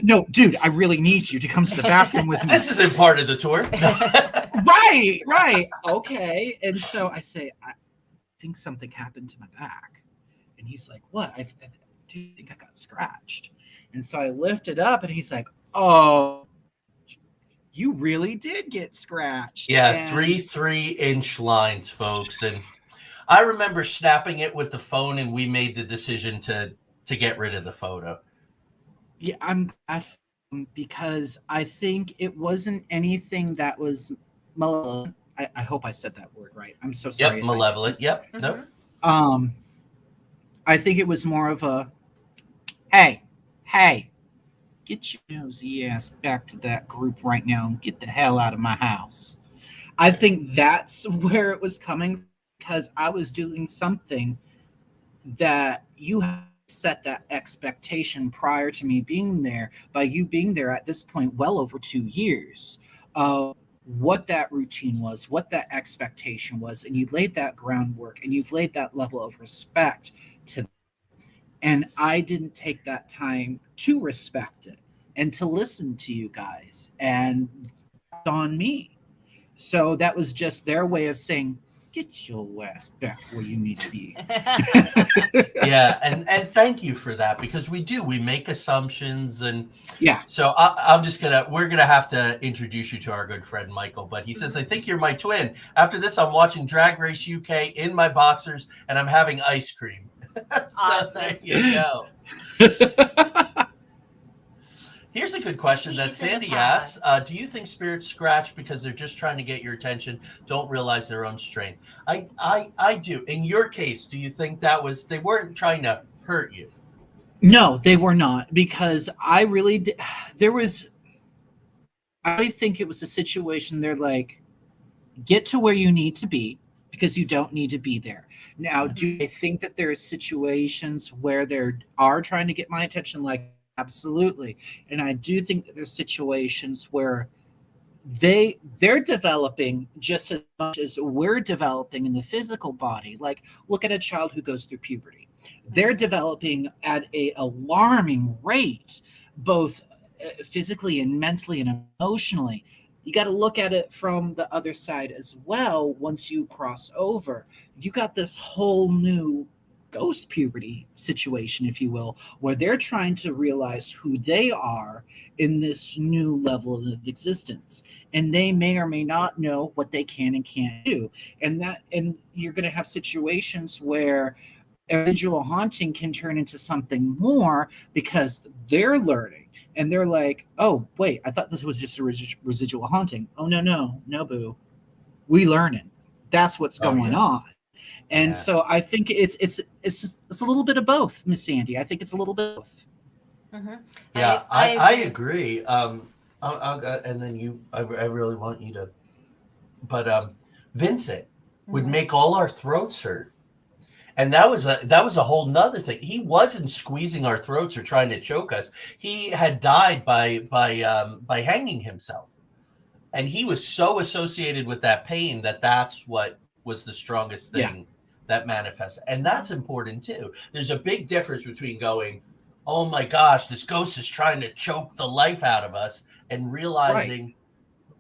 No, dude, I really need you to come to the bathroom with me. This isn't part of the tour. Right. Okay. And so I say, I think something happened to my back. And he's like, what? Do you think I got scratched? And so I lift it up and he's like, oh, you really did get scratched. Yeah, And 3 3-inch lines, folks. And I remember snapping it with the phone, and we made the decision to get rid of the photo. yeah, I'm glad, because I think it wasn't anything that was malevolent. I hope I said that word right. I'm so sorry. Yep, if I malevolent. didn't. Yep. Nope. I think it was more of a, hey, get your nosy ass back to that group right now and get the hell out of my house. I think that's where it was coming, because I was doing something that you had set that expectation prior to me being there, by you being there at this point well over 2 years, of what that routine was, what that expectation was, and you laid that groundwork and you've laid that level of respect to. And I didn't take that time to respect it and to listen to you guys, and on me. So that was just their way of saying, get your ass back where you need to be. Yeah, and thank you for that, because we make assumptions, and Yeah. so we're gonna have to introduce you to our good friend Michael. But he says, I think you're my twin. After this, I'm watching Drag Race UK in my boxers, and I'm having ice cream. Awesome. So there you go. Here's a good question that Sandy asks. Do you think spirits scratch because they're just trying to get your attention, don't realize their own strength? I do. In your case, do you think they weren't trying to hurt you? No, they were not, because I really did. I think it was a situation, they're like, get to where you need to be, because you don't need to be there. Now, do I think that there are situations where they are trying to get my attention? Like, absolutely. And I do think that there's situations where they're developing just as much as we're developing in the physical body. Like, look at a child who goes through puberty. They're developing at an alarming rate, both physically and mentally and emotionally. You got to look at it from the other side as well. Once you cross over, you got this whole new ghost puberty situation, if you will, where they're trying to realize who they are in this new level of existence, and they may or may not know what they can and can't do. And you're going to have situations where residual haunting can turn into something more, because they're learning and they're like, oh wait, I thought this was just a residual haunting. Oh no boo, we learning. That's what's going on. And so I think it's a little bit of both, Miss Sandy. I think it's a little bit of both. Mm-hmm. Yeah, I agree. I'll, and then I really want you to, but Vincent would make all our throats hurt, and that was a whole nother thing. He wasn't squeezing our throats or trying to choke us. He had died by hanging himself, and he was so associated with that pain that's what was the strongest thing that manifested. And that's important too. There's a big difference between going, oh my gosh, this ghost is trying to choke the life out of us, and realizing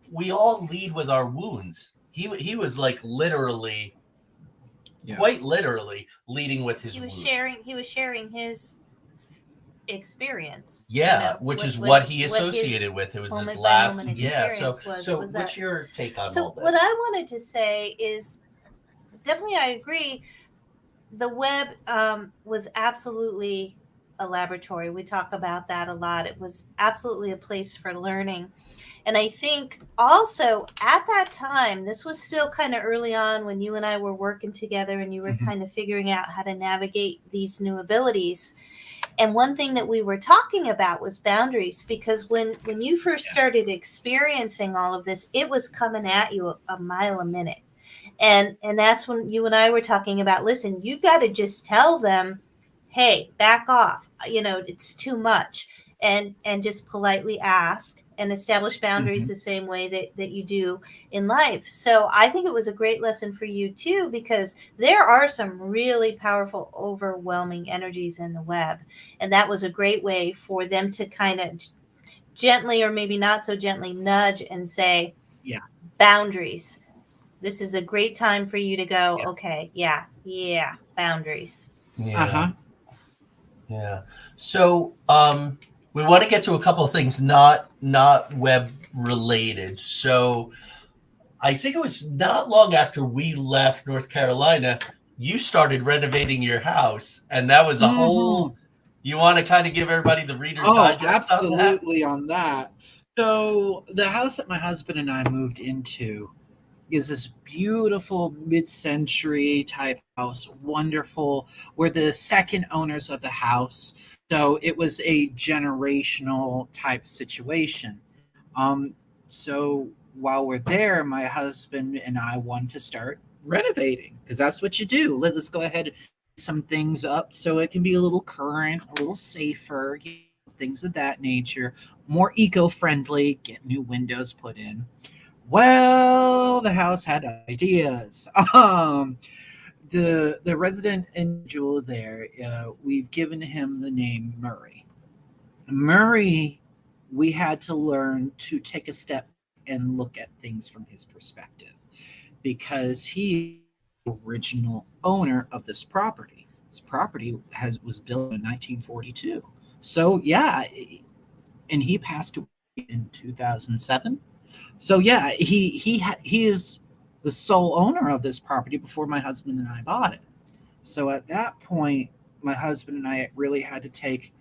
we all lead with our wounds. He was like literally, quite literally leading with his wounds. He was sharing his experience. Yeah, which is what he associated with. It was his last. Yeah. So what's your take on all this? What I wanted to say is, definitely I agree. The Webb was absolutely a laboratory. We talk about that a lot. It was absolutely a place for learning. And I think also at that time, this was still kind of early on when you and I were working together and you were kind of figuring out how to navigate these new abilities. And one thing that we were talking about was boundaries, because when you first started experiencing all of this, it was coming at you a mile a minute. And that's when you and I were talking about, listen, you got to just tell them, hey, back off. It's too much. And just politely ask, and establish boundaries the same way that you do in life. So I think it was a great lesson for you too, because there are some really powerful, overwhelming energies in the web. And that was a great way for them to kind of gently, or maybe not so gently, nudge and say, Yeah. boundaries. This is a great time for you to go, Yeah. okay, yeah, boundaries. Yeah. Yeah. So we want to get to a couple of things not web related. So I think it was not long after we left North Carolina, you started renovating your house, and that was a whole. You want to kind of give everybody the Reader's Oh, Digest on that? absolutely on that. So the house that my husband and I moved into is this beautiful mid-century type house, wonderful. We're the second owners of the house, so it was a generational type situation. So while we're there, my husband and I wanted to start renovating because that's what you do. Let's go ahead and get some things up so it can be a little current, a little safer, things of that nature, more eco-friendly, get new windows put in. Well, the house had ideas. The resident individual there, we've given him the name Murray. Murray, we had to learn to take a step and look at things from his perspective because he is the original owner of this property. This property was built in 1942. So yeah, and he passed away in 2007. So yeah, he is the sole owner of this property before my husband and I bought it. So at that point, my husband and I really had to take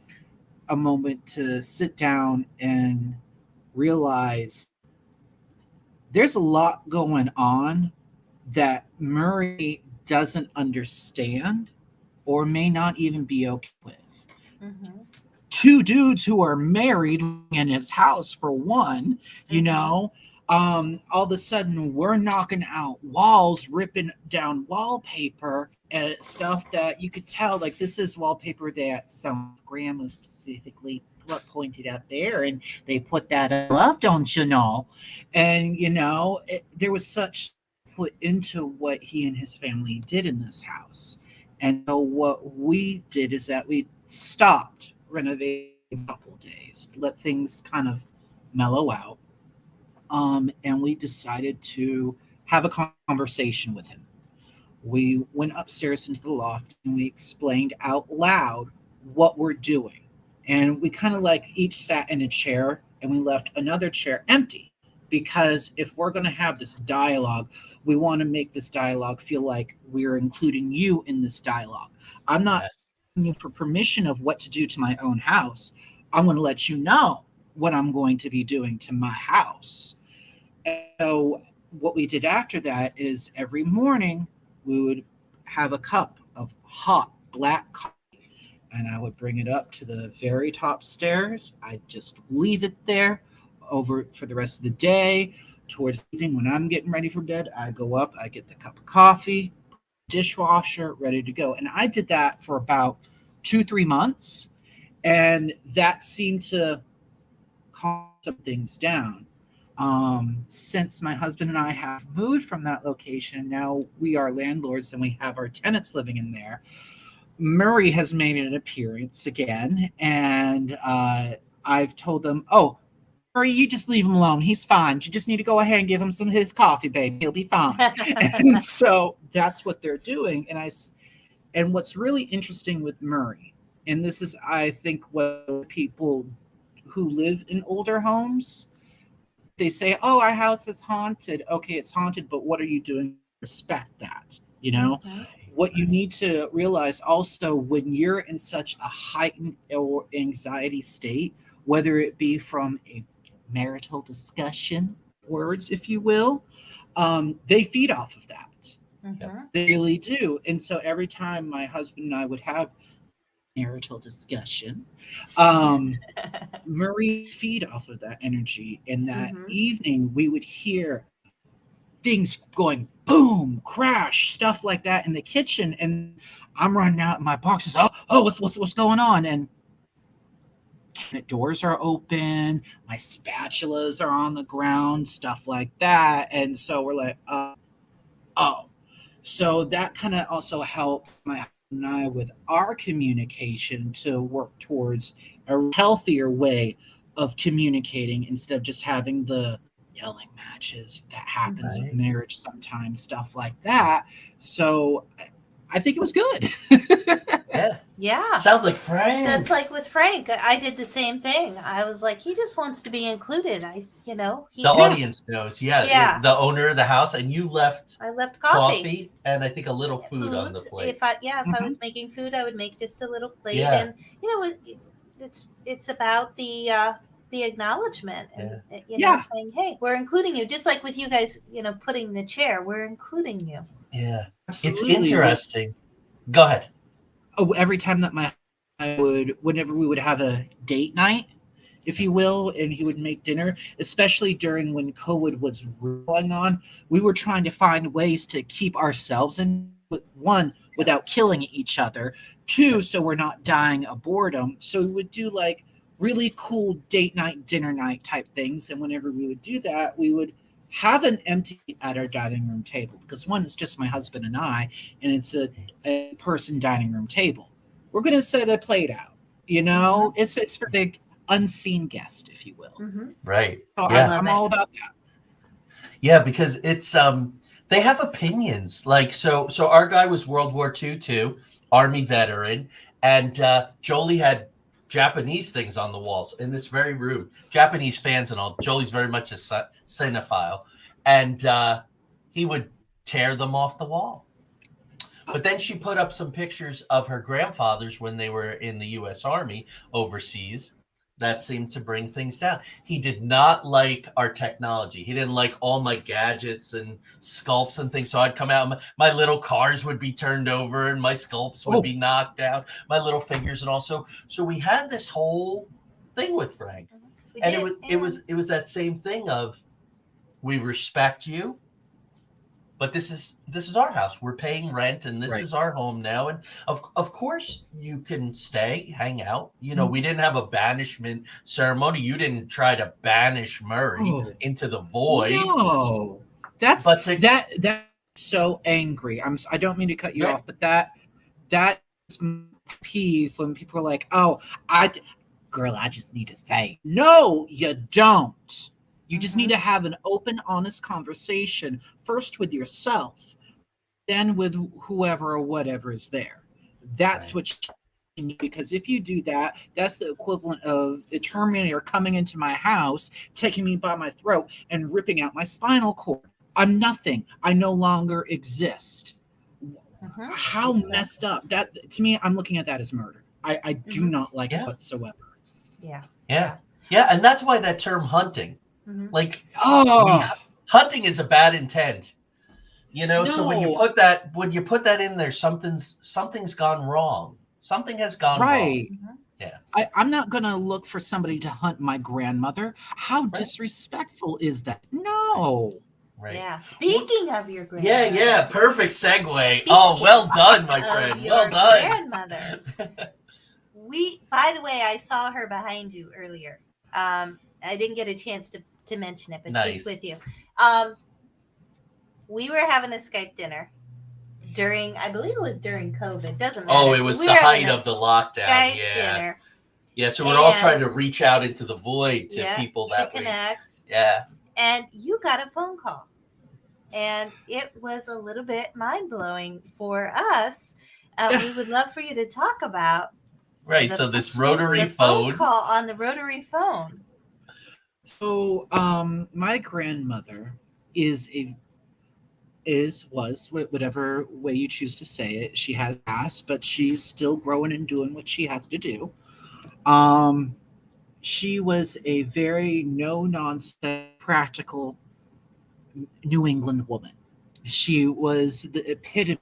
a moment to sit down and realize there's a lot going on that Murray doesn't understand or may not even be okay with. Two dudes who are married in his house, for one, you know, all of a sudden we're knocking out walls, ripping down wallpaper, stuff that you could tell like this is wallpaper that some grandma specifically pointed out there, and they put that in love, don't you know? And you know, there was such put into what he and his family did in this house. And so what we did is that we stopped renovating a couple of days, let things kind of mellow out. And we decided to have a conversation with him. We went upstairs into the loft and we explained out loud what we're doing. And we kind of like each sat in a chair and we left another chair empty. Because if we're going to have this dialogue, we want to make this dialogue feel like we're including you in this dialogue. I'm not asking you for permission of what to do to my own house. I'm going to let you know what I'm going to be doing to my house. And so what we did after that is every morning we would have a cup of hot black coffee. And I would bring it up to the very top stairs. I'd just leave it there over for the rest of the day. Towards the evening, when I'm getting ready for bed, I go up, I get the cup of coffee, dishwasher, ready to go. And I did that for about 2-3 months. And that seemed to calm some things down. Since my husband and I have moved from that location, now we are landlords and we have our tenants living in there. Murray has made an appearance again, and I've told them, "Oh, Murray, you just leave him alone. He's fine. You just need to go ahead and give him some of his coffee, babe. He'll be fine." And so that's what they're doing. And what's really interesting with Murray, and this is, I think, what people who live in older homes, they say, "Oh, our house is haunted." Okay, it's haunted, but what are you doing to respect that? You know? What you need to realize also when you're in such a heightened or anxiety state, whether it be from a marital discussion, words, if you will, they feed off of that. They really do. And so every time my husband and I would have marital discussion, Murray feed off of that energy. And that evening we would hear things going boom, crash, stuff like that in the kitchen, and I'm running out in my boxes. Oh, what's going on? And cabinet doors are open, my spatulas are on the ground, stuff like that. And so we're like, oh. So that kind of also helped my husband and I with our communication to work towards a healthier way of communicating instead of just having the yelling matches that happens with Right. marriage sometimes, stuff like that. So I think it was good. Yeah. Yeah. Sounds like Frank. That's like with Frank. I did the same thing. I was like, he just wants to be included. He The audience knows. Yeah. Yeah. The owner of the house, and you left I left coffee. and I think a little food on the Foods. plate. If I was making food, I would make just a little plate, Yeah. and it's about the acknowledgement and saying, hey, we're including you, just like with you guys, putting the chair, we're including you. Yeah. Absolutely. It's interesting. Go ahead. Oh, every time that whenever we would have a date night, if you will, and he would make dinner, especially during when COVID was going on, we were trying to find ways to keep ourselves in, one, without killing each other, two, so we're not dying of boredom. So we would do like really cool date night, dinner night type things. And whenever we would do that, we would have an empty at our dining room table, because one, it's just my husband and I, and it's a person dining room table. We're going to set a plate out, it's for the unseen guest, if you will. Mm-hmm. Right. So Yeah. I'm all about that. Yeah, because it's they have opinions. Like so our guy was World War II too, Army veteran, and Jolie had Japanese things on the walls in this very room. Japanese fans and all. Jolie's very much a cinephile, and he would tear them off the wall. But then she put up some pictures of her grandfathers when they were in the U.S. Army overseas. That seemed to bring things down. He did not like our technology. He didn't like all my gadgets and sculpts and things. So I'd come out, and my little cars would be turned over and my sculpts would be knocked down, my little figures, and also. So we had this whole thing with Frank, and it was that same thing of, we respect you, but this is our house. We're paying rent, and this is our home now. And of course you can stay, hang out. We didn't have a banishment ceremony. You didn't try to banish Murray into the void. No, that's so angry. I don't mean to cut you off, but that's my peeve when people are like, "Oh, I just need to say." No, you don't. You just need to have an open, honest conversation, first with yourself, then with whoever or whatever is there. That's what you need, because if you do that, that's the equivalent of the Terminator coming into my house, taking me by my throat, and ripping out my spinal cord. I'm nothing. I no longer exist. How messed up. That, to me, I'm looking at that as murder. I do not like it whatsoever. Yeah. Yeah. Yeah, and that's why that term hunting. Like, hunting is a bad intent, So when you put that in there, something's gone wrong. Something has gone wrong. Yeah. I'm not gonna look for somebody to hunt my grandmother. How disrespectful is that? No. Right. Yeah. Speaking of your grandmother. Yeah. Perfect segue. Well done, my friend. Well done. Grandmother. By the way, I saw her behind you earlier. I didn't get a chance to mention it, but she's with you. We were having a Skype dinner I believe it was during COVID. Doesn't matter. Oh, it was the height of the lockdown. Skype dinner. Yeah, so we're all trying to reach out into the void to people that to connect. Yeah. And you got a phone call, and it was a little bit mind-blowing for us. We would love for you to talk about. Right. So this rotary phone call on the rotary phone. So, my grandmother was whatever way you choose to say it. She has passed, but she's still growing and doing what she has to do. She was a very no-nonsense, practical New England woman. She was the epitome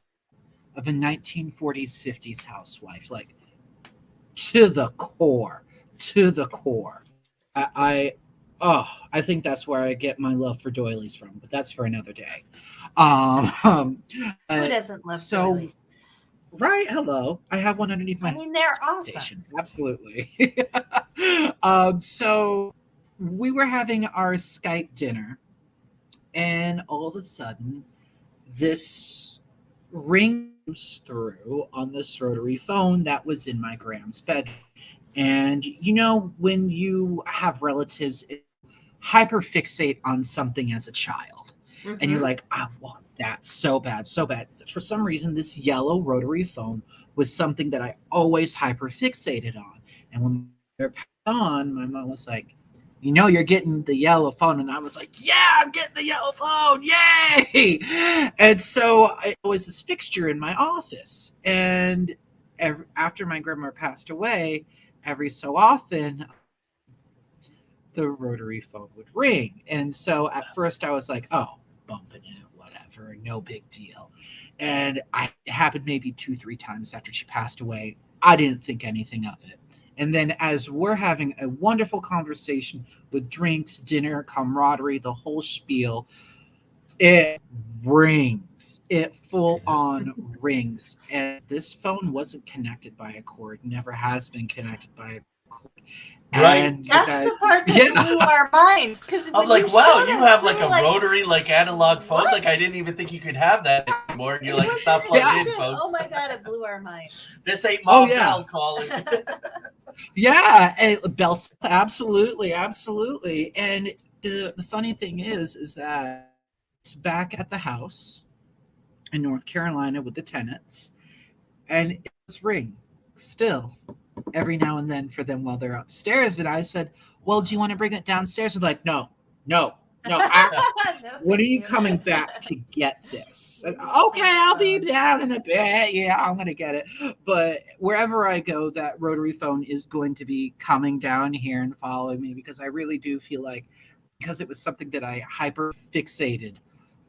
of a 1940s, 50s housewife, like to the core. I think that's where I get my love for doilies from, but that's for another day. Who doesn't love doilies? Right. Hello. I have one underneath my I mean, they're awesome. station. Absolutely. So we were having our Skype dinner, and all of a sudden, this rings through on this rotary phone that was in my Graham's bed. And you know, when you have relatives hyperfixate on something as a child, and you're Mhm. like, I want that so bad, so bad. For some reason, this yellow rotary phone was something that I always hyperfixated on. And when they're passed on, my mom was like, you know, you're getting the yellow phone. And I was like, yeah, I'm getting the yellow phone. Yay. And so it was this fixture in my office. And after my grandma passed away, every so often, the rotary phone would ring. And so at first I was like, oh, bumping it, whatever, no big deal. And it happened maybe 2-3 times after she passed away. I didn't think anything of it. And then as we're having a wonderful conversation with drinks, dinner, camaraderie, the whole spiel, it rings. It full on rings. And this phone wasn't connected by a cord, never has been connected by a cord. Right. And That's the part that blew our minds. Because I'm like, wow, you have like a rotary, like analog phone. Like, I didn't even think you could have that anymore. And you're like, stop plugging in, folks. Oh my God, it blew our minds. This ain't Mom Bell calling. Yeah, and Bell, absolutely, absolutely. And the funny thing is that it's back at the house in North Carolina with the tenants, and it's ring still every now and then for them while they're upstairs. And I said, well, do you want to bring it downstairs? They're like, no. When are you coming back to get this? And, okay, I'll be down in a bit. Yeah, I'm going to get it. But wherever I go, that rotary phone is going to be coming down here and following me, because I really do feel like, because it was something that I hyper fixated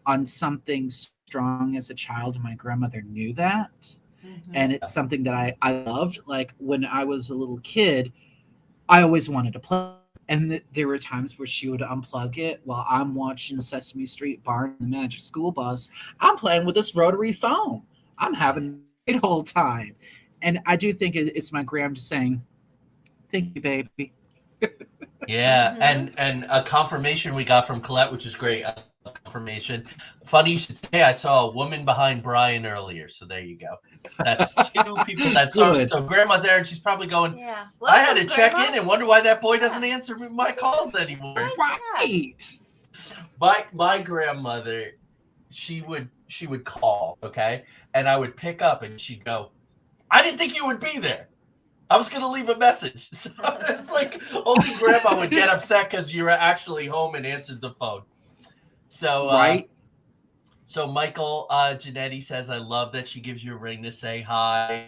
on something strong as a child, and my grandmother knew that. Mm-hmm. And it's something that I loved. Like when I was a little kid, I always wanted to play. And there were times where she would unplug it while I'm watching Sesame Street, Barn, and the Magic School Bus. I'm playing with this rotary phone. I'm having a great whole time. And I do think it's my gram just saying, thank you, baby. Yeah, and a confirmation we got from Colette, which is great. Confirmation. Funny you should say, I saw a woman behind Bryon earlier, so there you go. That's 2 people that saw. So Grandma's there, and she's probably going, yeah. Well, I had to check in and wonder why that boy doesn't answer my calls anymore. Right. My grandmother, she would call, okay, and I would pick up, and she'd go, I didn't think you would be there. I was going to leave a message. So it's like only Grandma would get upset because you were actually home and answered the phone. So, right. So Michael Giannetti says, I love that she gives you a ring to say hi.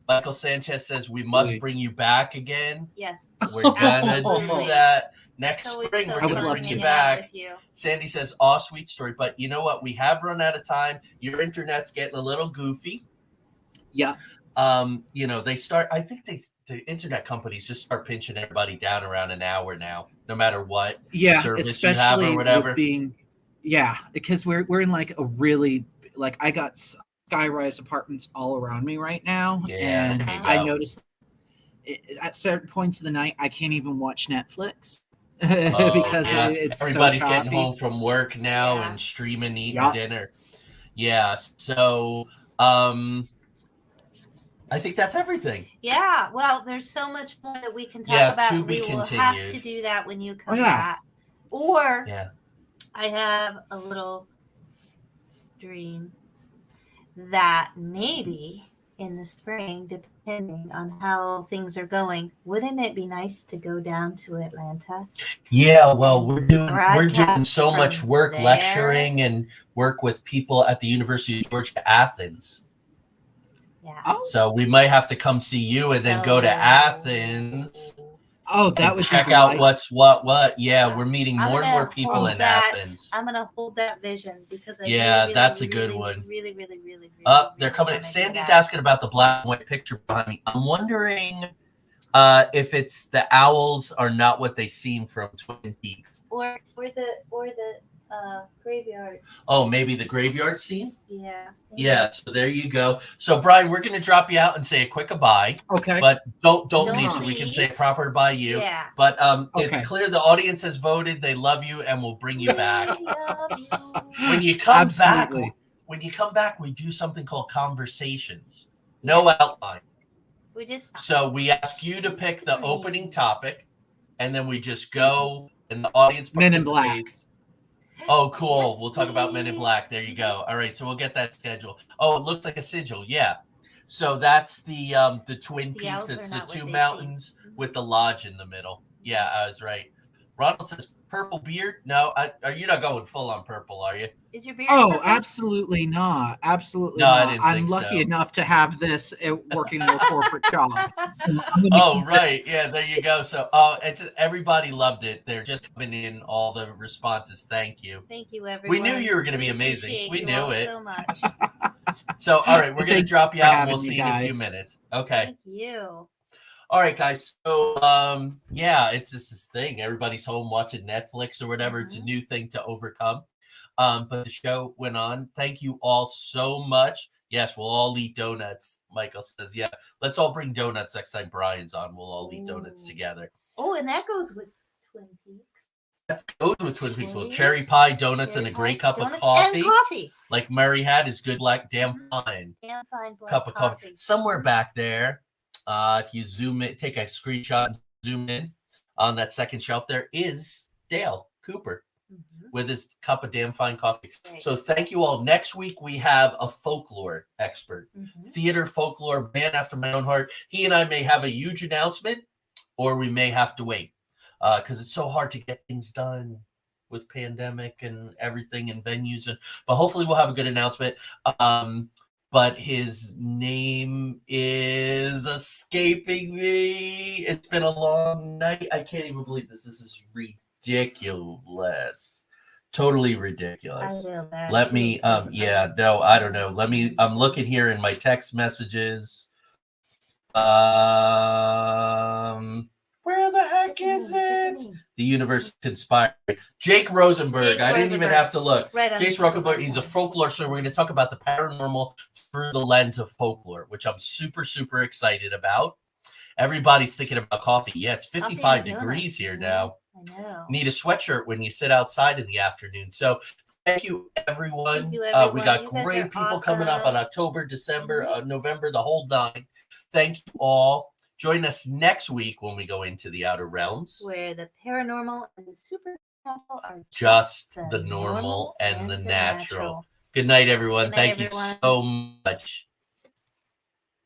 Michael Sanchez says, we must bring you back again. Yes. We're going to do that. Next spring, we're going to bring you back. Sandy says, sweet story. But you know what? We have run out of time. Your internet's getting a little goofy. Yeah. They start, I think the internet companies just start pinching everybody down around an hour now, no matter what service you have or whatever. Because we're in like a really, like, I got skyrise apartments all around me right now. Yeah, and I noticed at certain points of the night, I can't even watch Netflix because it's everybody's so getting home from work now and streaming, eating dinner. Yeah. So, I think that's everything. Yeah. Well, there's so much more that we can talk about. We will have to do that when you come back. Or I have a little dream that maybe in the spring, depending on how things are going, wouldn't it be nice to go down to Atlanta? Yeah, well, we're doing so much work lecturing and work with people at the University of Georgia, Athens. Yeah. So we might have to come see you and then go to Athens. Oh, that would check out what's what. Yeah, we're meeting more and more people in Athens. I'm gonna hold that vision because that's a good one. Really. They're coming. Sandy's asking about the black and white picture behind me. I'm wondering if it's the owls are not what they seem from Twin Peaks, or the Graveyard. Oh, maybe the graveyard scene? Yeah. Yeah, so there you go. So Bryon, we're gonna drop you out and say a quick goodbye. Okay. But don't Don't leave so we can leave. say a proper goodbye to you. Yeah. But Okay. it's clear the audience has voted, they love you, and we'll bring you back. We love you. When you come Absolutely. back, we do something called conversations. No outline. We just So we ask you to pick the opening topic, and then we just go, and the audience Men in Black. participates. Oh, cool. Yes, We'll talk about Men in please. Black. There you go. All right, so we'll get that scheduled. Oh, it looks like a sigil. Yeah. So that's the Twin The Peaks. owls It's are the not what two they mountains with the lodge in the middle. Yeah, I was right. Ronald says purple beard. No, are you not going full on purple, are you? Is your beard? Oh, purple? absolutely not. Absolutely No, I not. didn't I'm think lucky so. enough to have this working in a corporate job. So I'm gonna Oh, keep it- right. Yeah, there you go. So, it's just, everybody loved it. They're just coming in all the responses. Thank you. Thank you, everyone. We knew you were going to be We amazing. appreciate We you knew all it. so much. So, all right, we're going to Thank drop you for out and we'll having me, see you in a few guys. minutes. Okay. Thank you. All right, guys. So, yeah, it's just this thing. Everybody's home watching Netflix or whatever. It's a new thing to overcome. But the show went on. Thank you all so much. Yes, we'll all eat donuts. Michael says, yeah, let's all bring donuts next time Bryan's on. We'll all eat donuts Ooh. together. Oh, and that goes with Twin Peaks. That goes with Twin Peaks. Well, Cherry- cherry pie, donuts, Cherry and a pie, great cup of donuts, coffee. And coffee. Like Murray had his good luck, damn fine. Damn fine black Cup of coffee. Somewhere back there, if you zoom in, take a screenshot and zoom in on that second shelf, there is Dale Cooper with his cup of damn fine coffee. Right. So thank you all. Next week, we have a folklore expert, theater folklore, man after my own heart. He and I may have a huge announcement, or we may have to wait because it's so hard to get things done with pandemic and everything and venues. But hopefully we'll have a good announcement. But his name is escaping me. It's been a long night. I can't even believe this. This is ridiculous. Totally ridiculous. Let me, yeah, no, I don't know. I'm looking here in my text messages. Where the heck is it? The universe conspired. Jake Rosenberg. I didn't even have to look. Right. Jason Rosenberg, he's a folklore. So we're going to talk about the paranormal through the lens of folklore, which I'm super, super excited about. Everybody's thinking about coffee. Yeah, it's 55 degrees here now. I know. Need a sweatshirt when you sit outside in the afternoon. So thank you, everyone. Thank you, everyone. We got You guys great are people coming up awesome. on October, December, November, the whole nine. Thank you all. Join us next week when we go into the outer realms. Where the paranormal and the supernatural are just the normal and the natural. Good night, everyone. Good night, Thank everyone. you so much.